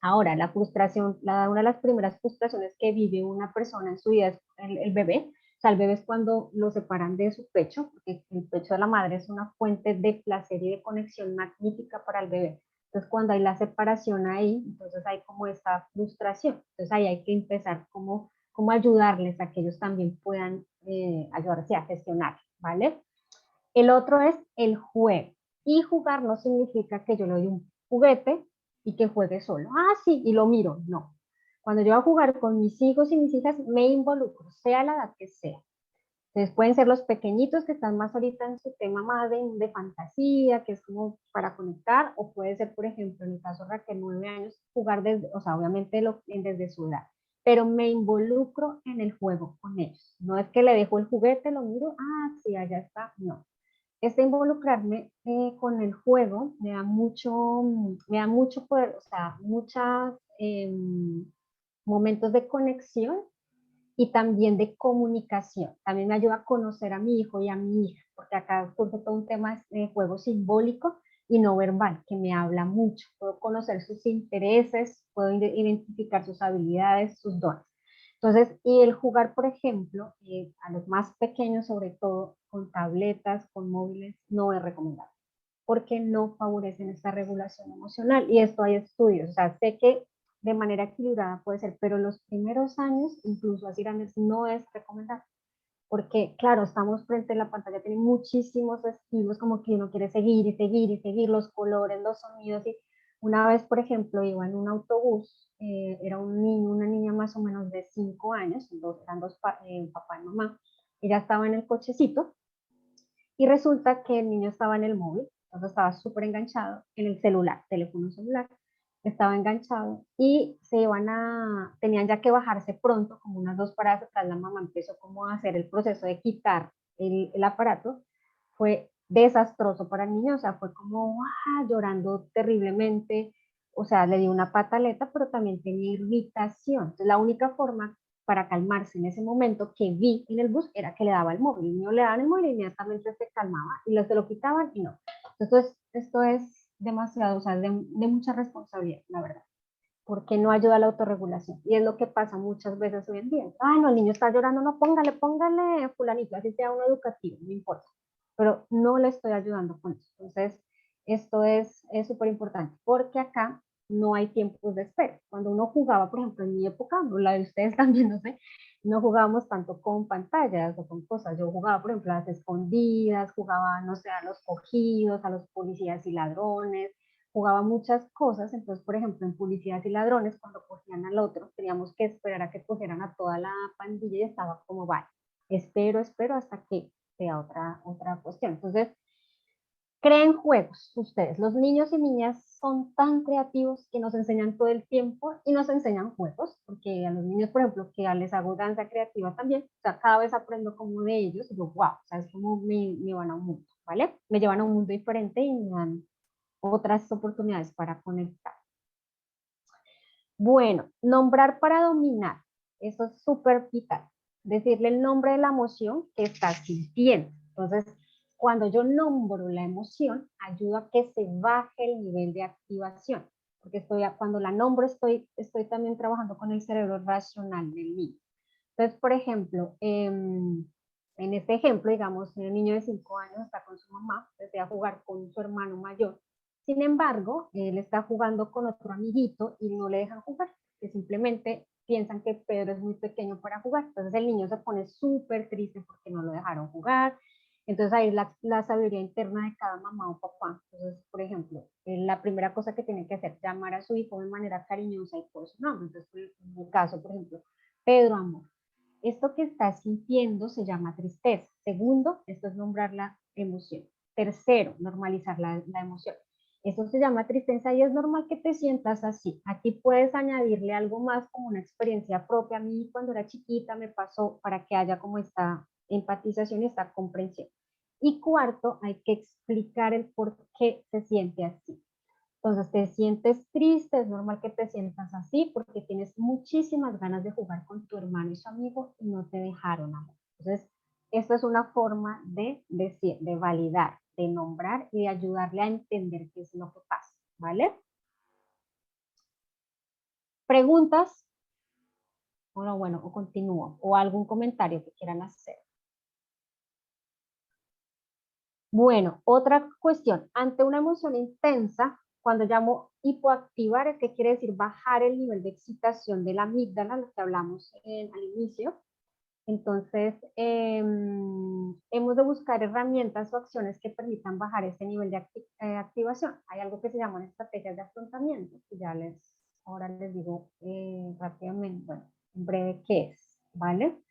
Ahora, la frustración, una de las primeras frustraciones que vive una persona en su vida es el bebé. O sea, el bebé es cuando lo separan de su pecho, porque el pecho de la madre es una fuente de placer y de conexión magnífica para el bebé. Entonces, cuando hay la separación ahí, entonces hay como esta frustración. Entonces, ahí hay que empezar como ayudarles a que ellos también puedan ayudarse a gestionar, ¿vale? El otro es el juego. Y jugar no significa que yo le doy un juguete y que juegue solo. Ah, sí, y lo miro. No. Cuando yo voy a jugar con mis hijos y mis hijas, me involucro, sea la edad que sea. Entonces pueden ser los pequeñitos que están más ahorita en su tema más de fantasía, que es como para conectar, o puede ser, por ejemplo, en el caso de Raquel, 9 años, jugar desde, o sea, obviamente desde su edad, pero me involucro en el juego con ellos. No es que le dejo el juguete, lo miro, ah, sí, allá está, no. Este involucrarme con el juego me da mucho poder, o sea, muchos momentos de conexión y también de comunicación. También me ayuda a conocer a mi hijo y a mi hija, porque acá surge todo un tema de juego simbólico y no verbal, que me habla mucho. Puedo conocer sus intereses, puedo identificar sus habilidades, sus dones. Entonces, y el jugar, por ejemplo, a los más pequeños, sobre todo con tabletas, con móviles, no es recomendable, porque no favorecen esta regulación emocional. Y esto hay estudios, o sea, sé que de manera equilibrada puede ser, pero los primeros años, incluso así grandes, no es recomendable. Porque, claro, estamos frente a la pantalla, tiene muchísimos estímulos, como que uno quiere seguir y seguir y seguir los colores, los sonidos. Y una vez, por ejemplo, iba en un autobús, era un niño, una niña más o menos de 5 años, eran dos papá y mamá, ella estaba en el cochecito y resulta que el niño estaba en el móvil, entonces estaba súper enganchado en el celular, teléfono celular, estaba enganchado y tenían ya que bajarse pronto, como unas 2 paradas atrás, la mamá empezó como a hacer el proceso de quitar el aparato, fue desastroso para el niño, o sea, fue como llorando terriblemente, o sea, le dio una pataleta, pero también tenía irritación. Entonces, la única forma para calmarse en ese momento que vi en el bus era que le daba el móvil. El niño le daban el móvil y inmediatamente se calmaba y se lo quitaban y no. Entonces, esto es demasiado, o sea, de mucha responsabilidad, la verdad, porque no ayuda a la autorregulación. Y es lo que pasa muchas veces hoy en día. Ay, no, el niño está llorando, no, póngale fulanito, así sea uno educativo, no importa. pero no le estoy ayudando con eso. Entonces, esto es súper importante, porque acá no hay tiempos de espera. Cuando uno jugaba, por ejemplo, en mi época, o la de ustedes también, no sé, no jugábamos tanto con pantallas o con cosas. Yo jugaba, por ejemplo, a las escondidas, jugaba, no sé, a los cogidos, a los policías y ladrones, jugaba muchas cosas. Entonces, por ejemplo, en policías y ladrones, cuando cogían al otro, teníamos que esperar a que cogieran a toda la pandilla y estaba como, vale, espero hasta que sea otra cuestión. Entonces, creen juegos ustedes. Los niños y niñas son tan creativos que nos enseñan todo el tiempo y nos enseñan juegos, porque a los niños, por ejemplo, que les hago danza creativa también, o sea, cada vez aprendo como de ellos y yo, wow, o sea, es como me van a un mundo, ¿vale? Me llevan a un mundo diferente y me dan otras oportunidades para conectar. Bueno, nombrar para dominar, eso es súper vital. Decirle el nombre de la emoción que estás sintiendo. Entonces, cuando yo nombro la emoción, ayuda a que se baje el nivel de activación, porque cuando la nombro estoy también trabajando con el cerebro racional del niño. Entonces, por ejemplo, en este ejemplo, digamos, un niño de 5 años está con su mamá, desea jugar con su hermano mayor. Sin embargo, él está jugando con otro amiguito y no le dejan jugar, que simplemente piensan que Pedro es muy pequeño para jugar. Entonces el niño se pone súper triste porque no lo dejaron jugar. Entonces ahí es la sabiduría interna de cada mamá o papá. Entonces, por ejemplo, la primera cosa que tiene que hacer es llamar a su hijo de manera cariñosa y por su nombre. Entonces, en mi caso, por ejemplo, Pedro, amor, esto que estás sintiendo se llama tristeza. Segundo, esto es nombrar la emoción. Tercero, normalizar la emoción. Eso se llama tristeza y es normal que te sientas así. Aquí puedes añadirle algo más como una experiencia propia. A mí cuando era chiquita me pasó para que haya como esta empatización y esta comprensión. Y cuarto, hay que explicar el por qué se siente así. Entonces te sientes triste, es normal que te sientas así porque tienes muchísimas ganas de jugar con tu hermano y su amigo y no te dejaron, amor. Entonces, esto es una forma de decir, de validar, de nombrar y de ayudarle a entender qué es lo que pasa, ¿vale? ¿Preguntas? O no, bueno, o continúo, o algún comentario que quieran hacer. Bueno, otra cuestión, ante una emoción intensa, cuando llamo hipoactivar, es que quiere decir bajar el nivel de excitación de la amígdala, lo que hablamos al inicio. Entonces, hemos de buscar herramientas o acciones que permitan bajar ese nivel de activación. Hay algo que se llaman estrategias de afrontamiento, que ahora les digo rápidamente, bueno, en breve qué es, ¿vale?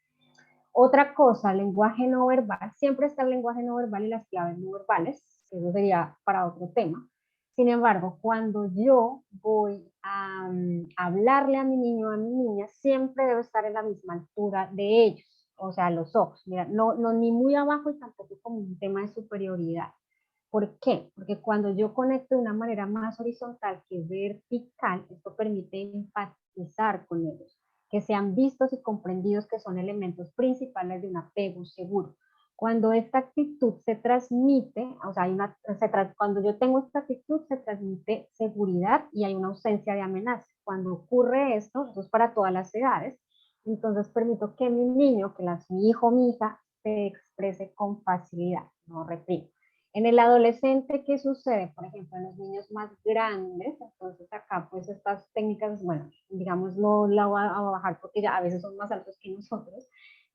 Otra cosa, lenguaje no verbal. Siempre está el lenguaje no verbal y las claves no verbales. Eso sería para otro tema. Sin embargo, cuando yo voy a hablarle a mi niño o a mi niña, siempre debo estar en la misma altura de ellos, o sea, los ojos. Mira, no ni muy abajo y tampoco como un tema de superioridad. ¿Por qué? Porque cuando yo conecto de una manera más horizontal que vertical, esto permite empatizar con ellos, que sean vistos y comprendidos que son elementos principales de un apego seguro. Cuando esta actitud se transmite, o sea, cuando yo tengo esta actitud se transmite seguridad y hay una ausencia de amenaza. Cuando ocurre esto es para todas las edades, entonces permito que mi niño, mi hijo o mi hija, se exprese con facilidad, no reprimo. En el adolescente, ¿qué sucede? Por ejemplo, en los niños más grandes, entonces acá pues estas técnicas, bueno, digamos no la voy a bajar porque ya a veces son más altos que nosotros,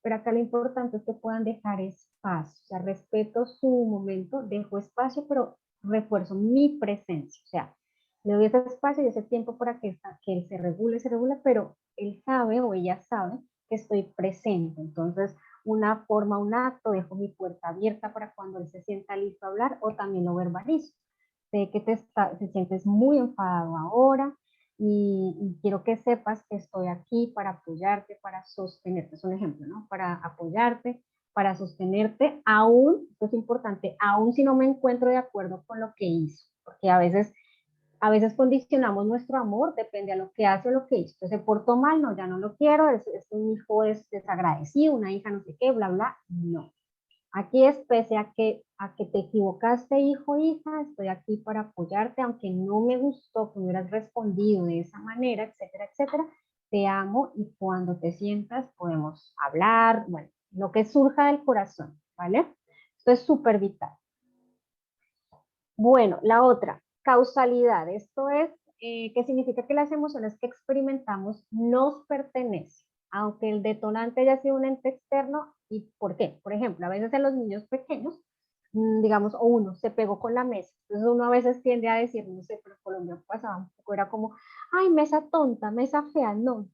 pero acá lo importante es que puedan dejar espacio, o sea, respeto su momento, dejo espacio, pero refuerzo mi presencia, o sea, le doy ese espacio y ese tiempo para que él se regule, pero él sabe o ella sabe que estoy presente, entonces una forma, un acto, dejo mi puerta abierta para cuando él se sienta listo a hablar o también lo verbalizo. Sé que te sientes muy enfadado ahora y quiero que sepas que estoy aquí para apoyarte, para sostenerte. Es un ejemplo, ¿no? Para apoyarte, para sostenerte, aún, esto es importante, aún si no me encuentro de acuerdo con lo que hizo, porque a veces condicionamos nuestro amor, depende a lo que hace o lo que hizo. Entonces, se portó mal, no, ya no lo quiero, un hijo es desagradecido, una hija no sé qué, bla, bla, no. Aquí es pese a que te equivocaste, hijo, hija, estoy aquí para apoyarte, aunque no me gustó que hubieras respondido de esa manera, etcétera, etcétera. Te amo y cuando te sientas podemos hablar, bueno, lo que surja del corazón, ¿vale? Esto es súper vital. Bueno, la otra, causalidad. Esto es que significa que las emociones que experimentamos nos pertenecen, aunque el detonante haya sido un ente externo. ¿Y por qué? Por ejemplo, a veces en los niños pequeños, digamos, o uno se pegó con la mesa. Entonces uno a veces tiende a decir, no sé, pero en Colombia pasaba un poco, era como, ay, mesa tonta, mesa fea, no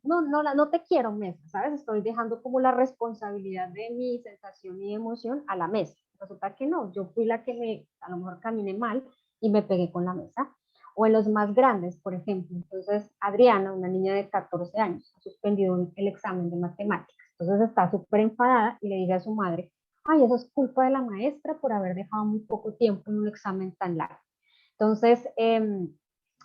te quiero mesa, ¿sabes? Estoy dejando como la responsabilidad de mi sensación y emoción a la mesa. Resulta que no, yo fui la que a lo mejor caminé mal y me pegué con la mesa. O en los más grandes, por ejemplo. Entonces, Adriana, una niña de 14 años, ha suspendido el examen de matemáticas. Entonces está súper enfadada y le dice a su madre, ay, eso es culpa de la maestra por haber dejado muy poco tiempo en un examen tan largo. Entonces,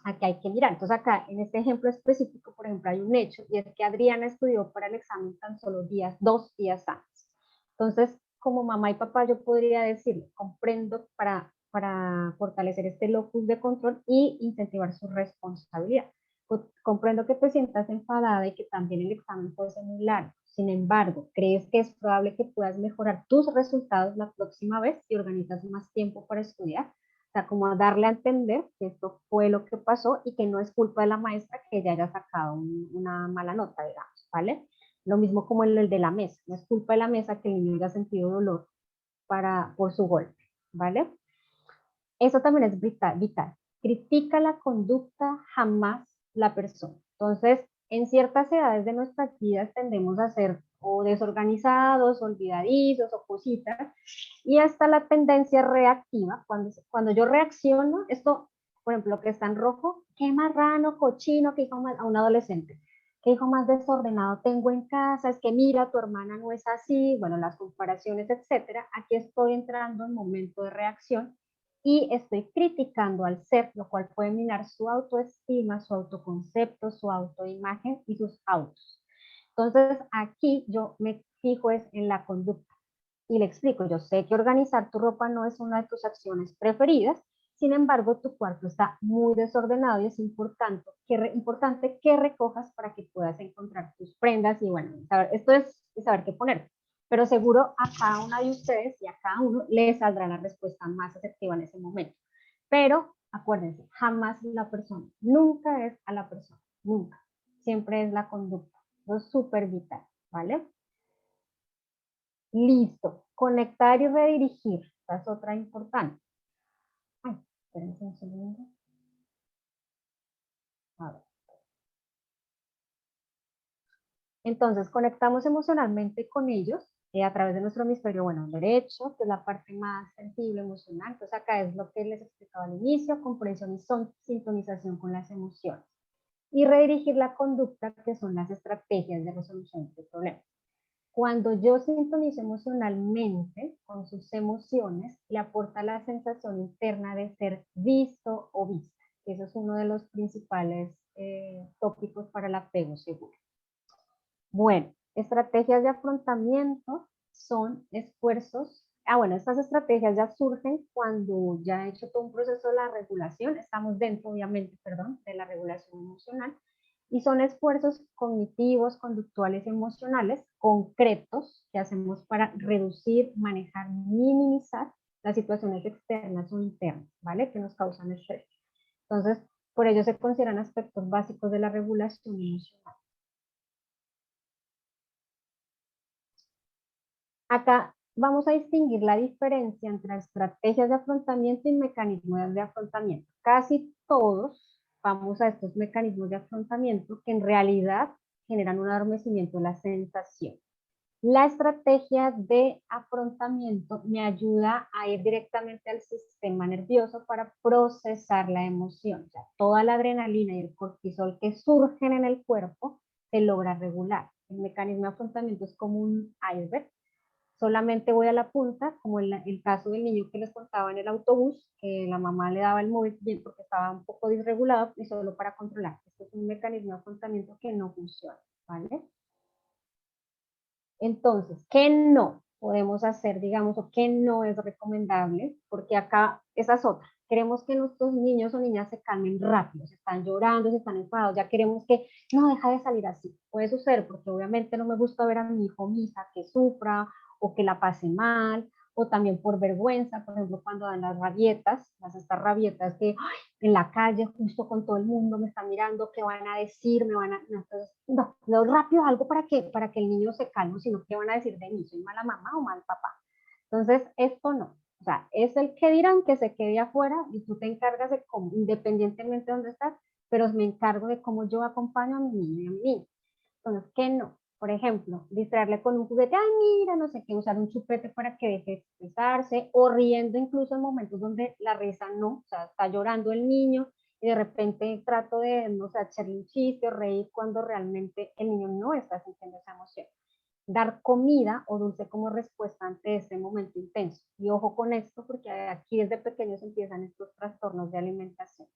aquí hay que mirar. Entonces, acá en este ejemplo específico, por ejemplo, hay un hecho y es que Adriana estudió para el examen tan solo 2 días antes. Entonces, como mamá y papá, yo podría decirle, comprendo para fortalecer este locus de control y incentivar su responsabilidad. Comprendo que te sientas enfadada y que también el examen puede ser muy largo. Sin embargo, ¿crees que es probable que puedas mejorar tus resultados la próxima vez si organizas más tiempo para estudiar? O sea, como darle a entender que esto fue lo que pasó y que no es culpa de la maestra que ella haya sacado una mala nota, digamos, ¿vale? Lo mismo como el de la mesa. No es culpa de la mesa que el niño haya sentido dolor por su golpe, ¿vale? Eso también es vital. Critica la conducta, jamás la persona. Entonces, en ciertas edades de nuestras vidas tendemos a ser o desorganizados, olvidadizos o cositas, y hasta la tendencia reactiva, cuando yo reacciono, esto, por ejemplo, lo que está en rojo, qué marrano, cochino, que hijo más, a un adolescente, qué hijo más desordenado tengo en casa, es que mira, tu hermana no es así, bueno, las comparaciones, etcétera. Aquí estoy entrando en momento de reacción y estoy criticando al ser, lo cual puede minar su autoestima, su autoconcepto, su autoimagen y sus autos. Entonces, aquí yo me fijo es en la conducta y le explico, yo sé que organizar tu ropa no es una de tus acciones preferidas, sin embargo, tu cuarto está muy desordenado y es importante que recojas para que puedas encontrar tus prendas y bueno, esto es saber qué poner. Pero seguro a cada una de ustedes y a cada uno les saldrá la respuesta más efectiva en ese momento. Pero acuérdense, jamás la persona, nunca es a la persona, nunca. Siempre es la conducta. Eso es súper vital, ¿vale? Listo. Conectar y redirigir. Esta es otra importante. Ay, espérense un segundo. A ver. Entonces, conectamos emocionalmente con ellos a través de nuestro hemisferio, bueno, derecho, que es la parte más sensible, emocional. Entonces, acá es lo que les explicaba al inicio, comprensión y sintonización con las emociones. Y redirigir la conducta, que son las estrategias de resolución de problemas. Cuando yo sintonizo emocionalmente con sus emociones, le aporta la sensación interna de ser visto o vista. Eso es uno de los principales tópicos para el apego seguro. Bueno, estrategias de afrontamiento son esfuerzos. Bueno, estas estrategias ya surgen cuando ya he hecho todo un proceso de la regulación. Estamos dentro, obviamente, perdón, de la regulación emocional. Y son esfuerzos cognitivos, conductuales, emocionales, concretos que hacemos para reducir, manejar, minimizar las situaciones externas o internas, ¿vale? Que nos causan estrés. Entonces, por ello se consideran aspectos básicos de la regulación emocional. Acá vamos a distinguir la diferencia entre estrategias de afrontamiento y mecanismos de afrontamiento. Casi todos vamos a estos mecanismos de afrontamiento que en realidad generan un adormecimiento de la sensación. La estrategia de afrontamiento me ayuda a ir directamente al sistema nervioso para procesar la emoción. O sea, toda la adrenalina y el cortisol que surgen en el cuerpo se logra regular. El mecanismo de afrontamiento es como un iceberg. Solamente voy a la punta, como en el caso del niño que les contaba en el autobús, que la mamá le daba el móvil bien porque estaba un poco desregulado y solo para controlar. Esto es un mecanismo de afrontamiento que no funciona, ¿vale? Entonces, ¿qué no podemos hacer, digamos, o qué no es recomendable? Porque acá esa es otra. Queremos que nuestros niños o niñas se calmen rápido, se están llorando, se están enfadados, ya queremos que no deja de salir así. Puede suceder porque obviamente no me gusta ver a mi hijo o mi hija que sufra o que la pase mal o también por vergüenza, por ejemplo, cuando dan las rabietas, estas rabietas que "Ay, en la calle, justo con todo el mundo, me están mirando, ¿qué van a decir? Me van a, no, entonces, no rápido algo para que el niño se calme, sino ¿qué van a decir de mí? ¿Soy mala mamá o mal papá? Entonces, esto no. O sea, es el que dirán que se quede afuera y tú te encargas de cómo, independientemente de dónde estás, pero me encargo de cómo yo acompaño a mi niño y a mi niña. Entonces, ¿qué no? Por ejemplo, distraerle con un juguete, ay, mira, no sé qué, usar un chupete para que deje de expresarse, o riendo incluso en momentos donde la risa no, o sea, está llorando el niño y de repente trato de, no sé, echarle un chiste o reír cuando realmente el niño no está sintiendo esa emoción. Dar comida o dulce como respuesta ante ese momento intenso. Y ojo con esto, porque aquí desde pequeños empiezan estos trastornos de alimentación.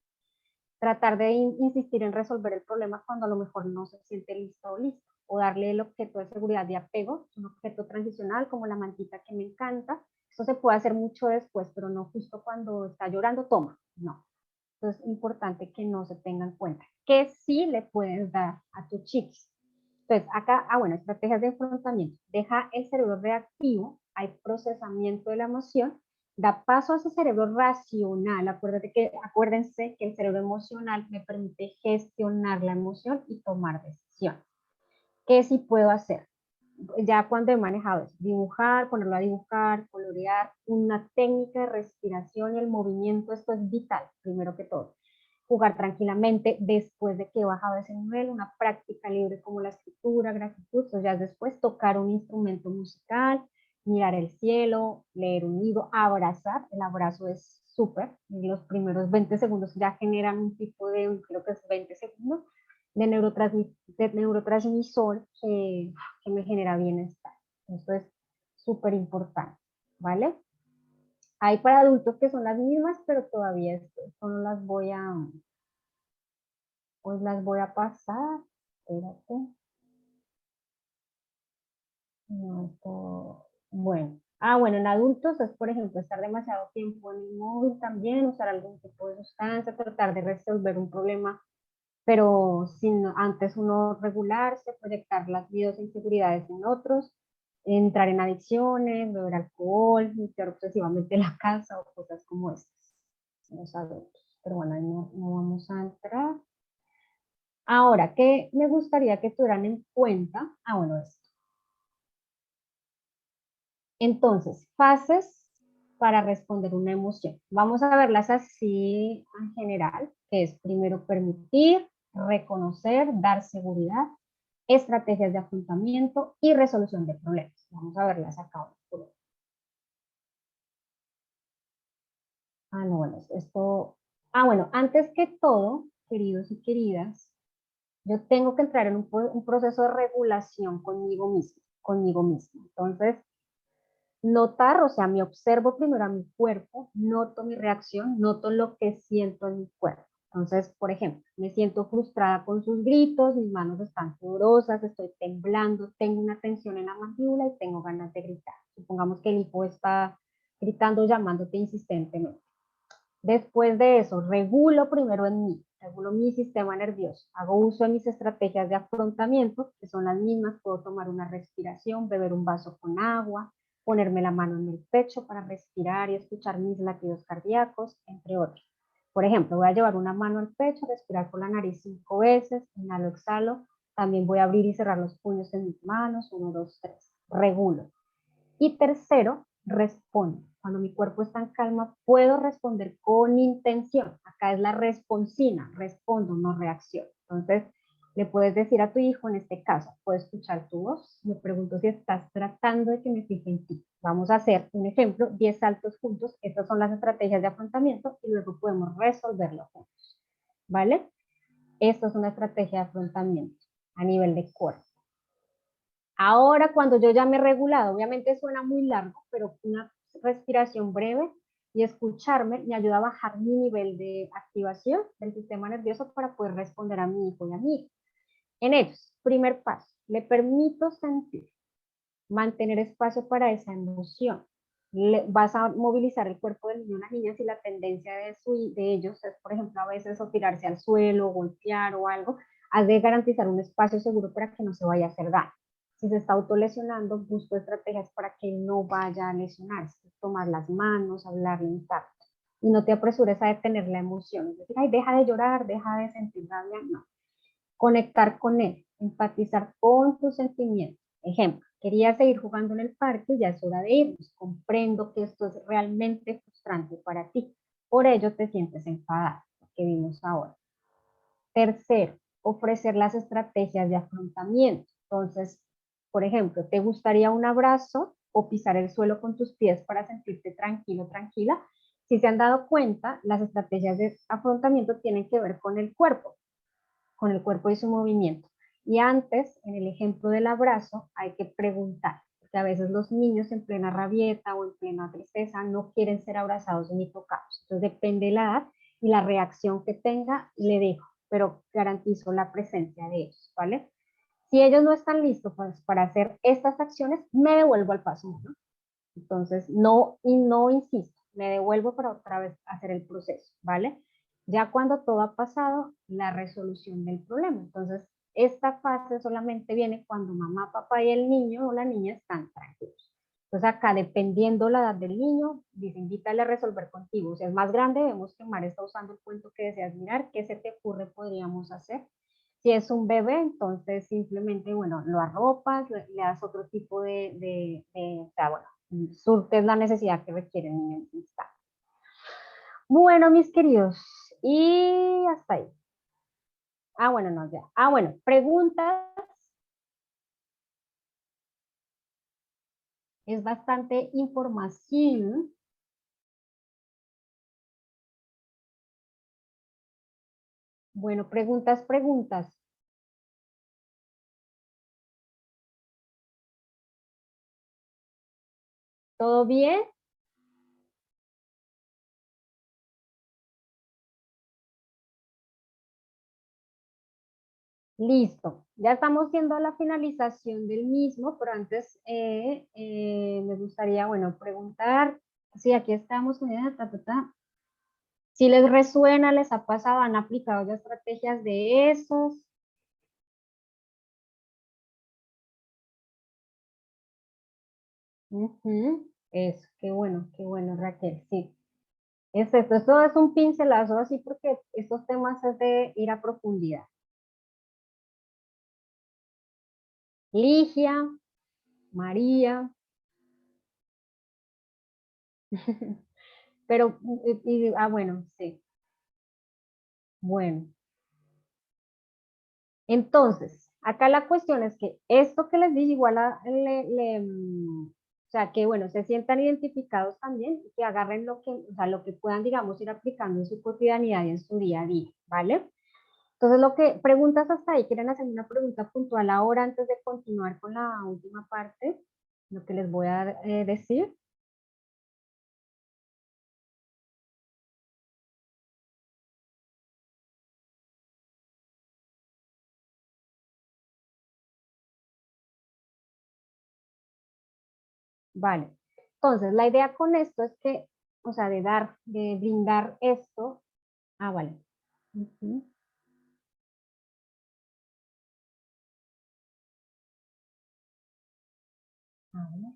Tratar de insistir en resolver el problema cuando a lo mejor no se siente listo o listo, o darle el objeto de seguridad de apego, un objeto transicional como la mantita que me encanta. Eso se puede hacer mucho después, pero no justo cuando está llorando, toma, no. Entonces es importante que no se tenga en cuenta. ¿Qué sí le puedes dar a tu chiquis? Entonces, acá, bueno, estrategias de afrontamiento. Deja el cerebro reactivo, hay procesamiento de la emoción, da paso a ese cerebro racional. Acuérdense que el cerebro emocional me permite gestionar la emoción y tomar decisiones. ¿Qué sí puedo hacer? Ya cuando he manejado eso, dibujar, ponerlo a dibujar, colorear, una técnica de respiración y el movimiento, esto es vital, primero que todo. Jugar tranquilamente después de que he bajado ese nivel, una práctica libre como la escritura, gratitud, o ya después tocar un instrumento musical, mirar el cielo, leer un libro, abrazar, el abrazo es súper, los primeros 20 segundos ya generan un tipo de, creo que es 20 segundos, de neurotransmisor que me genera bienestar. Esto es súper importante, ¿vale? Hay para adultos que son las mismas, pero todavía esto no las voy a, pues las voy a pasar. Espérate. No, esto, bueno. Bueno, en adultos es, por ejemplo, estar demasiado tiempo en el móvil también, usar algún tipo de sustancia, tratar de resolver un problema, pero sin antes uno regularse, proyectar las vidas e inseguridades en otros, entrar en adicciones, beber alcohol, limpiar obsesivamente la casa o cosas como estas, los adultos. Pero bueno, ahí no vamos a entrar. Ahora, ¿qué me gustaría que tuvieran en cuenta? Bueno, esto. Entonces, fases para responder una emoción. Vamos a verlas así en general, que es primero permitir, reconocer, dar seguridad, estrategias de afrontamiento y resolución de problemas. Vamos a verlas acá. No, bueno, esto... bueno, antes que todo, queridos y queridas, yo tengo que entrar en un proceso de regulación conmigo mismo. Entonces, notar, o sea, me observo primero a mi cuerpo, noto mi reacción, noto lo que siento en mi cuerpo. Entonces, por ejemplo, me siento frustrada con sus gritos, mis manos están sudorosas, estoy temblando, tengo una tensión en la mandíbula y tengo ganas de gritar. Supongamos que el hipo está gritando, llamándote insistentemente. Después de eso, regulo primero en mí, regulo mi sistema nervioso, hago uso de mis estrategias de afrontamiento, que son las mismas, puedo tomar una respiración, beber un vaso con agua, ponerme la mano en el pecho para respirar y escuchar mis latidos cardíacos, entre otros. Por ejemplo, voy a llevar una mano al pecho, respirar por la nariz 5 veces, inhalo, exhalo, también voy a abrir y cerrar los puños en mis manos, 1, 2, 3, regulo. Y tercero, respondo. Cuando mi cuerpo está en calma, puedo responder con intención. Acá es la responsina, respondo, no reacciono. Entonces, le puedes decir a tu hijo, en este caso, puedo escuchar tu voz. Me pregunto si estás tratando de que me fije en ti. Vamos a hacer un ejemplo, 10 saltos juntos. Estas son las estrategias de afrontamiento y luego podemos resolverlo juntos. ¿Vale? Esto es una estrategia de afrontamiento a nivel de cuerpo. Ahora, cuando yo ya me he regulado, obviamente suena muy largo, pero una respiración breve y escucharme me ayuda a bajar mi nivel de activación del sistema nervioso para poder responder a mi hijo y a mi hija. En ellos, primer paso, le permito sentir, mantener espacio para esa emoción. Vas a movilizar el cuerpo del niño o la niña si la tendencia de ellos es, por ejemplo, a veces o tirarse al suelo, o golpear o algo, has de garantizar un espacio seguro para que no se vaya a hacer daño. Si se está autolesionando, busco estrategias para que no vaya a lesionarse. Tomar las manos, hablarle un tacto. Y no te apresures a detener la emoción. Es decir, ay, deja de llorar, deja de sentir rabia. No. Conectar con él, empatizar con tus sentimientos. Ejemplo, quería seguir jugando en el parque, ya es hora de irnos. Comprendo que esto es realmente frustrante para ti. Por ello te sientes enfadada, lo que vimos ahora. Tercero, ofrecer las estrategias de afrontamiento. Entonces, por ejemplo, ¿te gustaría un abrazo o pisar el suelo con tus pies para sentirte tranquilo, tranquila? Si se han dado cuenta, las estrategias de afrontamiento tienen que ver con el cuerpo y su movimiento. Y antes, en el ejemplo del abrazo, hay que preguntar, porque a veces los niños en plena rabieta o en plena tristeza no quieren ser abrazados ni tocados. Entonces depende de la edad y la reacción que tenga, le dejo, pero garantizo la presencia de ellos, ¿vale? Si ellos no están listos pues, para hacer estas acciones, me devuelvo al paso 1. Entonces, no insisto, me devuelvo para otra vez hacer el proceso, ¿vale? Ya cuando todo ha pasado, la resolución del problema. Entonces, esta fase solamente viene cuando mamá, papá y el niño o la niña están tranquilos. Entonces, acá, dependiendo la edad del niño, dice, invítale a resolver contigo. Si es más grande, vemos que Mar está usando el cuento que deseas mirar. ¿Qué se te ocurre podríamos hacer? Si es un bebé, entonces simplemente, bueno, lo arropas, le das otro tipo o sea, bueno, surtes la necesidad que requieren en el instante. Bueno, mis queridos, y hasta ahí. Ah, bueno, no, ya. Ah, bueno, preguntas. Es bastante información. Bueno, preguntas, preguntas. ¿Todo bien? Listo. Ya estamos siendo a la finalización del mismo, pero antes me gustaría, bueno, preguntar. Sí, aquí estamos. Si les resuena, les ha pasado, han aplicado ya estrategias de esos. Eso, qué bueno, Raquel, sí. Esto es un pincelazo así porque estos temas es de ir a profundidad. Ligia, María, pero, bueno, sí, bueno. Entonces, acá la cuestión es que esto que les dije igual o sea, que bueno, se sientan identificados también y que agarren lo que, o sea, lo que puedan, digamos, ir aplicando en su cotidianidad y en su día a día, ¿vale? Entonces, preguntas hasta ahí, ¿quieren hacer una pregunta puntual ahora antes de continuar con la última parte? Lo que les voy a decir. Vale. Entonces, la idea con esto es que, o sea, de brindar esto. Ah, vale. Ujú. A ver.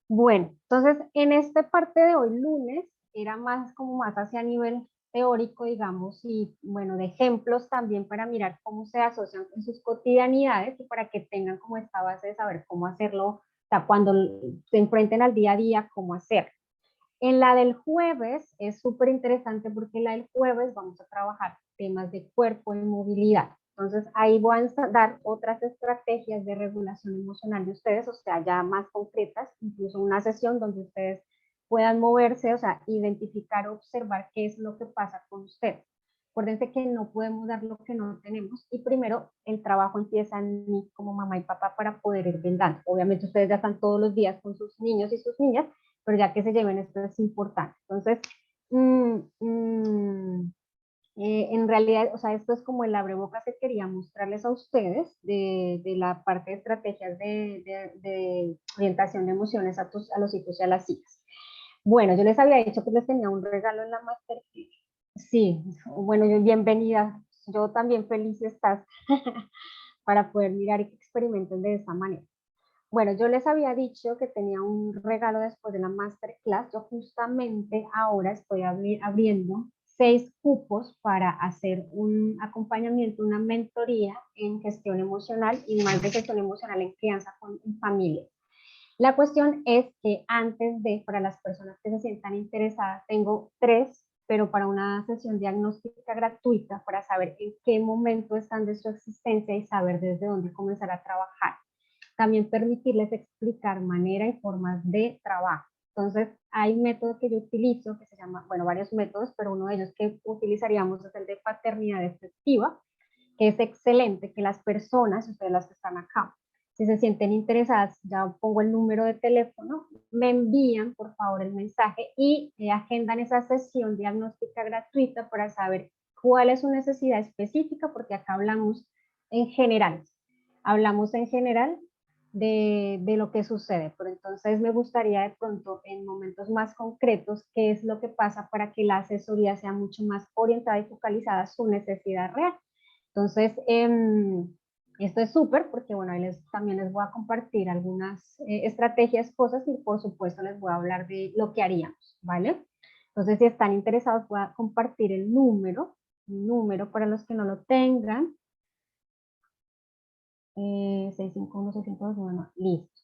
Bueno, entonces en esta parte de hoy lunes era más como más hacia nivel teórico, digamos, y bueno, de ejemplos también para mirar cómo se asocian en sus cotidianidades y para que tengan como esta base de saber cómo hacerlo, o sea, cuando se enfrenten al día a día, cómo hacer. En la del jueves es súper interesante porque en la del jueves vamos a trabajar temas de cuerpo y movilidad. Entonces ahí voy a dar otras estrategias de regulación emocional de ustedes, o sea, ya más concretas, incluso una sesión donde ustedes puedan moverse, o sea, identificar, observar qué es lo que pasa con ustedes. Acuérdense que no podemos dar lo que no tenemos y primero el trabajo empieza en mí como mamá y papá para poder ir brindando. Obviamente ustedes ya están todos los días con sus niños y sus niñas, pero ya que se lleven esto es importante. Entonces, mm, mm, en realidad, o sea, esto es como el abrebocas que quería mostrarles a ustedes de la parte de estrategias de orientación de emociones a los hijos y a las hijas. Bueno, yo les había dicho que les tenía un regalo en la master. Sí, bueno, bienvenida. Yo también feliz estás. para poder mirar y que experimenten de esta manera. Bueno, yo les había dicho que tenía un regalo después de la masterclass. Yo justamente ahora estoy abriendo 6 cupos para hacer un acompañamiento, una mentoría en gestión emocional y más de gestión emocional en crianza en familia. La cuestión es que antes de, para las personas que se sientan interesadas, tengo 3, pero para una sesión diagnóstica gratuita para saber en qué momento están de su existencia y saber desde dónde comenzar a trabajar. También permitirles explicar manera y formas de trabajo. Entonces, hay un método que yo utilizo que se llama, bueno, varios métodos, pero uno de ellos que utilizaríamos es el de paternidad efectiva, que es excelente que las personas, ustedes las que están acá, si se sienten interesadas, ya pongo el número de teléfono, me envían por favor el mensaje y agendan esa sesión diagnóstica gratuita para saber cuál es su necesidad específica, porque acá hablamos en general de lo que sucede, pero entonces me gustaría de pronto en momentos más concretos qué es lo que pasa para que la asesoría sea mucho más orientada y focalizada a su necesidad real. Entonces, esto es súper porque, bueno, ahí también les voy a compartir algunas estrategias, cosas y por supuesto les voy a hablar de lo que haríamos, ¿vale? Entonces, si están interesados, voy a compartir el número para los que no lo tengan. 651-602, bueno, listo.